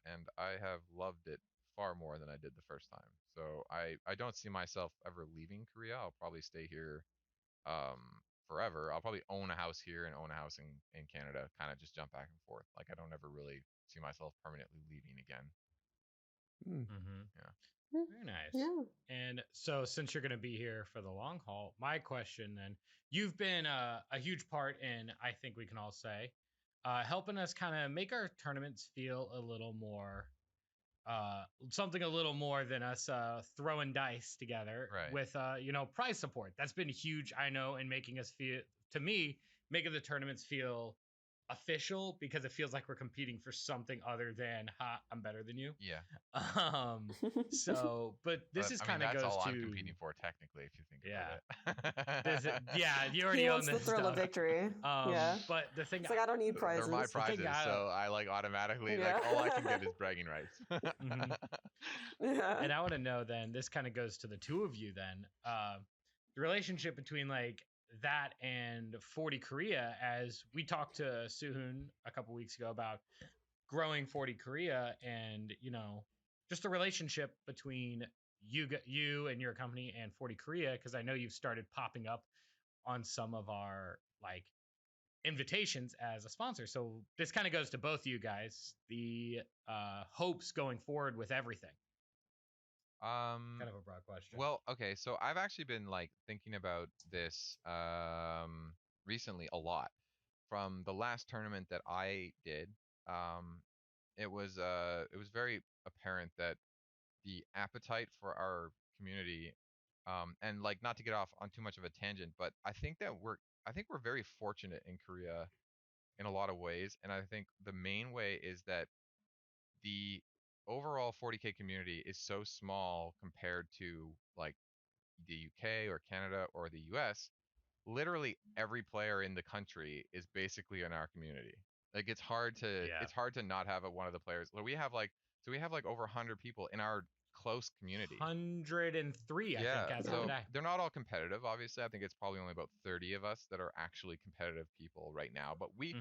and I have loved it far more than I did the first time. So I don't see myself ever leaving Korea. I'll probably stay here forever. I'll probably own a house here and own a house in Canada, kind of just jump back and forth. Like I don't ever really see myself permanently leaving again. Yeah. Very nice. Yeah. And so, since you're going to be here for the long haul, my question then, you've been a huge part in, I think we can all say, helping us kind of make our tournaments feel a little more, something a little more than us throwing dice together with, prize support. That's been huge, I know, in making us feel, to me, making the tournaments feel official, because it feels like we're competing for something other than I'm better than you. Yeah. So but this is kind of goes all to I'm competing for technically, if you think about it. You already he own wants this the thrill stuff. of victory. Yeah. But the thing, it's like I don't need prizes. They're my prizes, so I like automatically like all I can get is bragging rights. Yeah. And I want to know then, this kind of goes to the two of you then, the relationship between like that and 40 Korea, as we talked to SuHun a couple weeks ago about growing 40 Korea, and just the relationship between you and your company and 40 Korea, because I know you've started popping up on some of our like invitations as a sponsor. So this kind of goes to both of you guys, the hopes going forward with everything. Kind of a broad question. Well, okay, so I've actually been like thinking about this recently a lot. From the last tournament that I did, it was very apparent that the appetite for our community, and like not to get off on too much of a tangent, but I think we're very fortunate in Korea in a lot of ways, and I think the main way is that the overall 40K community is so small compared to like the UK or Canada or the US. Literally every player in the country is basically in our community. Like it's hard to not have one of the players. Like we have like over 100 people in our close community. 103, I think, as of today. They're not all competitive, obviously. I think it's probably only about 30 of us that are actually competitive people right now. But we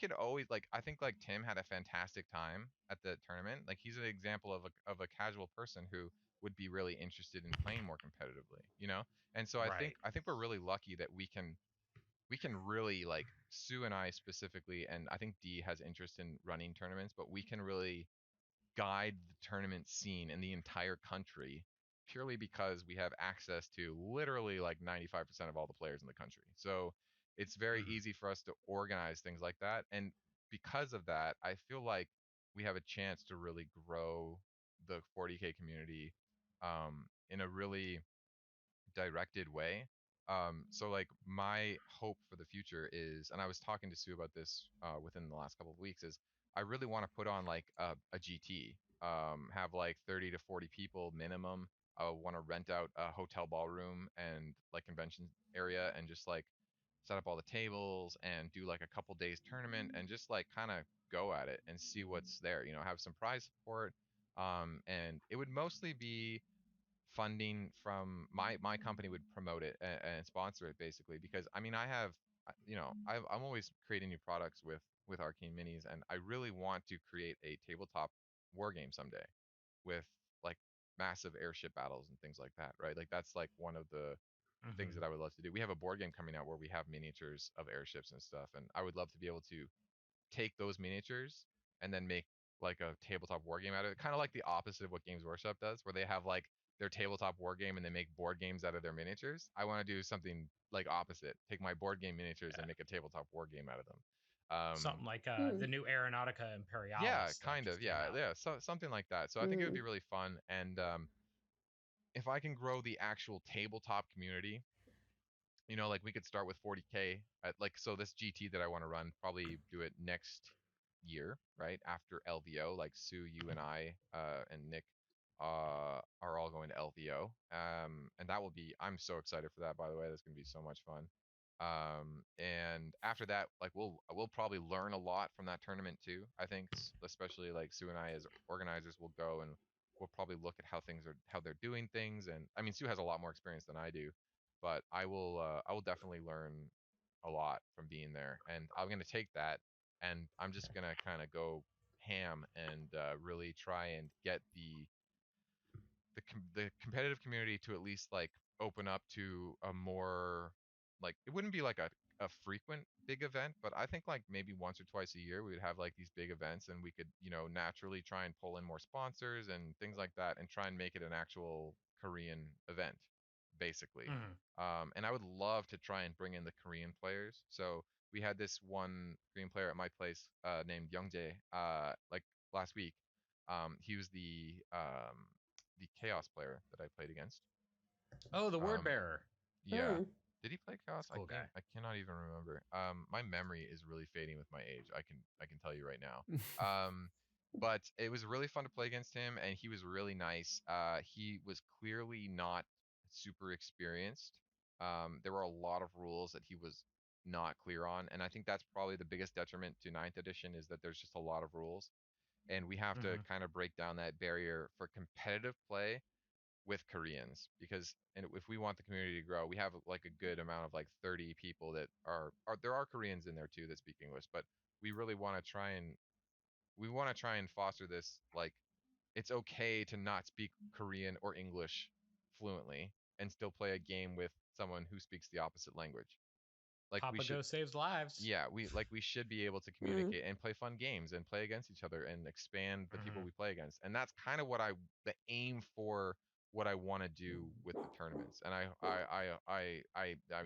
could always, like, I think like Tim had a fantastic time at the tournament. Like he's an example of a casual person who would be really interested in playing more competitively, And so I think we're really lucky that we can really, like, Sue and I specifically, and I think D has interest in running tournaments, but we can really guide the tournament scene in the entire country purely because we have access to literally like 95% of all the players in the country. So it's very easy for us to organize things like that. And because of that, I feel like we have a chance to really grow the 40K community in a really directed way. So like my hope for the future is, and I was talking to Sue about this within the last couple of weeks, is I really want to put on like a GT, have like 30 to 40 people minimum. I want to rent out a hotel ballroom and like convention area and just like set up all the tables and do like a couple days tournament and just like kind of go at it and see what's there, have some prize support. And it would mostly be funding from my company would promote it and sponsor it basically, because I mean I have I'm always creating new products with Arcane Minis, and I really want to create a tabletop war game someday with like massive airship battles and things like that, right? Like that's like one of the things that I would love to do. We have a board game coming out where we have miniatures of airships and stuff, and I would love to be able to take those miniatures and then make like a tabletop war game out of it. Kind of like the opposite of what Games Workshop does, where they have like their tabletop war game and they make board games out of their miniatures. I want to do something like opposite. Take my board game miniatures and make a tabletop war game out of them. Something like the new Aeronautica Imperialis. Yeah, kind of. Yeah. So something like that. So I think it would be really fun. And if I can grow the actual tabletop community, you know, like we could start with 40K at like, so this GT that I want to run, probably do it next year, right? After LVO, like Sue, you and I, and Nick, are all going to LVO. And that will be, I'm so excited for that, by the way. That's going to be so much fun. And after that, like we'll probably learn a lot from that tournament too. I think, especially like Sue and I as organizers will go and we'll probably look at how they're doing things. And I mean, Sue has a lot more experience than I do, but I will definitely learn a lot from being there. And I'm gonna take that, and I'm just gonna kind of go ham and really try and get the competitive community to at least like open up to a more, like, it wouldn't be like a frequent big event, but I think like maybe once or twice a year we would have like these big events, and we could, you know, naturally try and pull in more sponsors and things like that, and try and make it an actual Korean event, basically. And I would love to try and bring in the Korean players. So we had this one Korean player at my place named Youngjae like last week. He was the Chaos player that I played against. Oh, the Word Bearer. Yeah. Did he play Chaos? Cool guy. I cannot even remember. My memory is really fading with my age. I can tell you right now. But it was really fun to play against him, and he was really nice. He was clearly not super experienced. There were a lot of rules that he was not clear on, and I think that's probably the biggest detriment to 9th edition, is that there's just a lot of rules, and we have to kind of break down that barrier for competitive play with Koreans, because if we want the community to grow, we have like a good amount of like 30 people that are there are Koreans in there too that speak English, but we really want to try and foster this, like, it's okay to not speak Korean or English fluently and still play a game with someone who speaks the opposite language. Like, Papa Go saves lives. Yeah, we should be able to communicate and play fun games and play against each other and expand the people we play against. And that's kind of what the aim for what I want to do with the tournaments. And I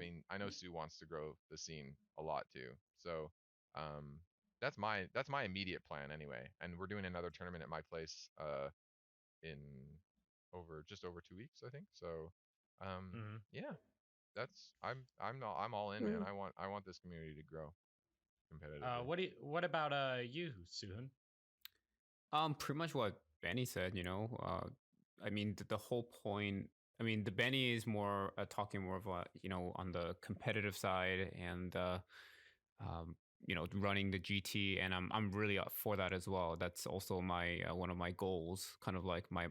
mean, I know Sue wants to grow the scene a lot too. So that's my immediate plan anyway. And we're doing another tournament at my place in just over 2 weeks, I think. So yeah. I'm all in, man. I want this community to grow competitively. What about you, SuHun? Pretty much what Benny said. You know, I mean, the whole point. I mean, the Benny is more talking more of a, you know, on the competitive side, and you know, running the GT, and I'm really up for that as well. That's also my one of my goals, kind of like my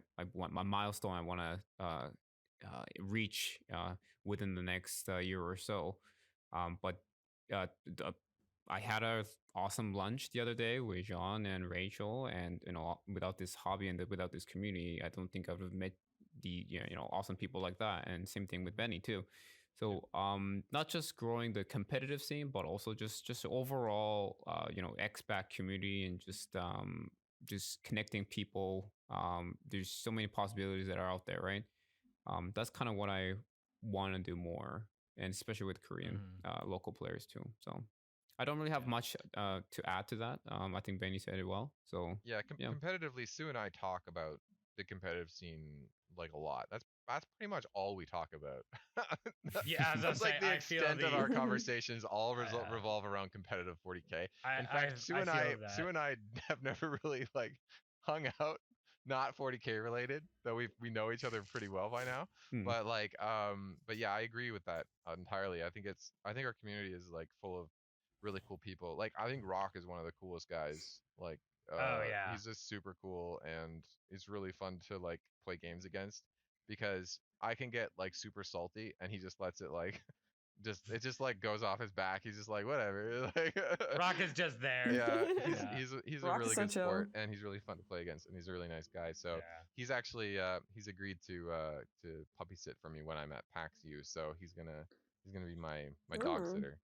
milestone I want to reach within the next year or so. But I had a awesome lunch the other day with John and Rachel, and you know, without this hobby and without this community, I don't think I would have met the you know, awesome people like that. And same thing with Benny too. So not just growing the competitive scene, but also just overall you know, expat community, and just connecting people. There's so many possibilities that are out there, right? That's kind of what I want to do more, and especially with Korean local players too. So I don't really have much to add to that. I think Benny said it well. So yeah, competitively, Sue and I talk about the competitive scene like a lot. That's pretty much all we talk about. Yeah, that's like the extent of our conversations all revolve around competitive 40K. In fact, Sue and I have never really like hung out not 40K related, though we know each other pretty well by now. But like but yeah, I agree with that entirely. I think our community is like full of really cool people. Like, I think Rock is one of the coolest guys. Like he's just super cool, and it's really fun to like play games against, because I can get like super salty and he just lets it like it just like goes off his back. He's just like whatever. Like Rock is just there. Yeah, he's a Rock really is so good sport, chill. and he's really fun to play against, and he's a really nice guy. So Yeah. he's actually he's agreed to puppy sit for me when I'm at PAX U. So he's gonna be my dog Ooh. sitter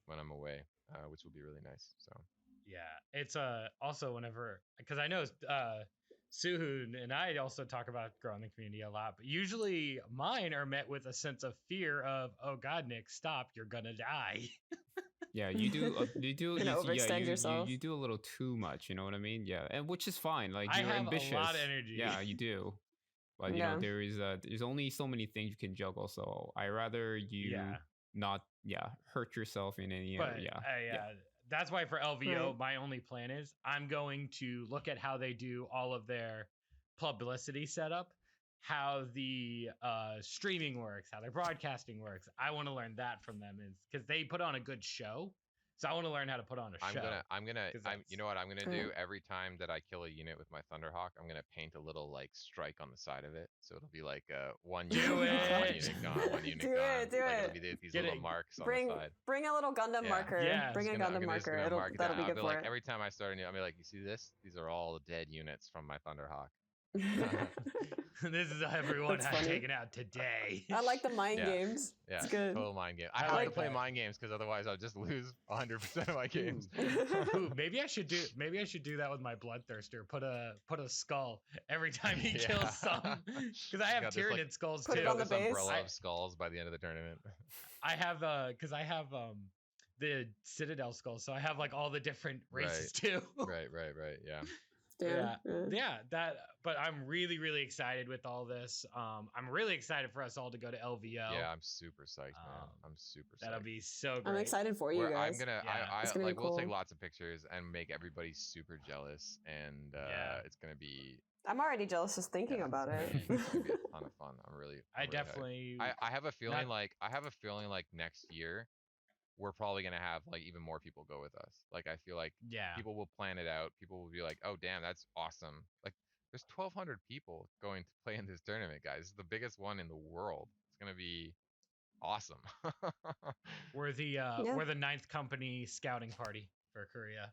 when I'm away, which will be really nice. So Yeah, it's also whenever, because I know SuHun and I also talk about growing the community a lot, but usually mine are met with a sense of fear of, oh God, Nick, stop, you're gonna die. Yeah, you do. You do. Gonna overextend you yourself. do a little too much. You know what I mean? Yeah, and which is fine. Like I you're have ambitious. a lot of energy. Yeah, you do. But you know there's only so many things you can juggle. So I rather you not hurt yourself in any area. That's why for LVO, Right. my only plan is I'm going to look at how they do all of their publicity setup, how the streaming works, how their broadcasting works. I want to learn that from them, is because they put on a good show. So I want to learn how to put on a show. You know what I'm gonna do every time that I kill a unit with my Thunderhawk, I'm gonna paint a little like strike on the side of it, so it'll be like one unit gone, one unit gone, one unit Do gone. it, do like, it. It'll be these little marks on the side. Bring a little Gundam marker. Yeah. Bring a Gundam marker. That'll be good for like, it. every time I start a new, I'll be like, you see this? These are all dead units from my Thunderhawk. This is everyone That's I've funny. taken out today. I like the mind games. Yeah, It's good. total mind game. I I like to like play that. mind games because otherwise I'll just lose 100% of my games. Ooh, maybe I should do that with my Bloodthirster. Put a skull every time he kills some, because I have Got this, Tyranid like, skulls put too. it on the this base. umbrella of skulls by the end of the tournament. I have the Citadel skulls, so I have like all the different races too. Right. Yeah. But I'm really, really excited with all this. I'm really excited for us all to go to LVO. Yeah, I'm super psyched, man. I'm super psyched. That'll be so great. I'm excited for you guys. I'm gonna, It's gonna be we'll take cool. lots of pictures and make everybody super jealous, and it's gonna be. I'm already jealous just thinking about it. It's gonna be a ton of fun. I'm really definitely. I have a feeling like next year we're probably gonna have like even more people go with us. Like I feel like people will plan it out. People will be like, oh damn, that's awesome. Like there's 1,200 people going to play in this tournament, guys. It's the biggest one in the world. It's gonna be awesome. We're the 9th company scouting party for Korea.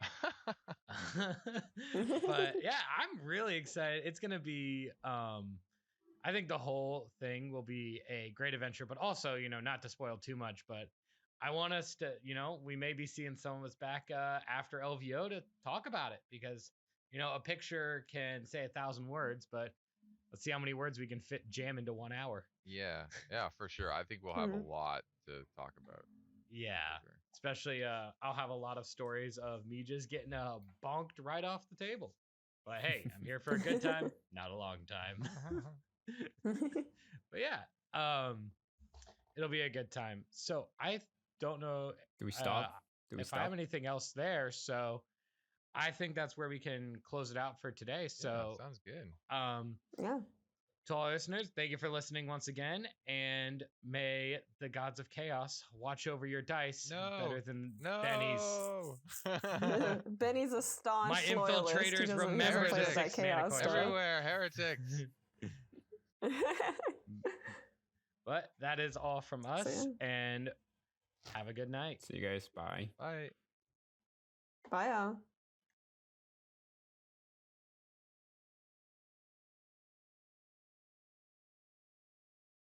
But yeah, I'm really excited. It's gonna be I think the whole thing will be a great adventure, but also, not to spoil too much, but I want us to, we may be seeing some of us back after LVO to talk about it, because, a picture can say 1,000 words, but let's see how many words we can jam into 1 hour. Yeah, for sure. I think we'll have a lot to talk about. Yeah, sure. Especially I'll have a lot of stories of me just getting bonked right off the table. But hey, I'm here for a good time, not a long time. But yeah, it'll be a good time. So I don't know. Do we stop? I have anything else there, so I think that's where we can close it out for today. So sounds good. Yeah. To all our listeners, thank you for listening once again, and may the gods of chaos watch over your dice better than Benny's. Benny's a staunch My loyalist. infiltrators remember play the with that 6 mana chaos question. stuff. Everywhere, heretics. But that is all from us, and have a good night. See you guys. Bye. Bye. Bye, y'all.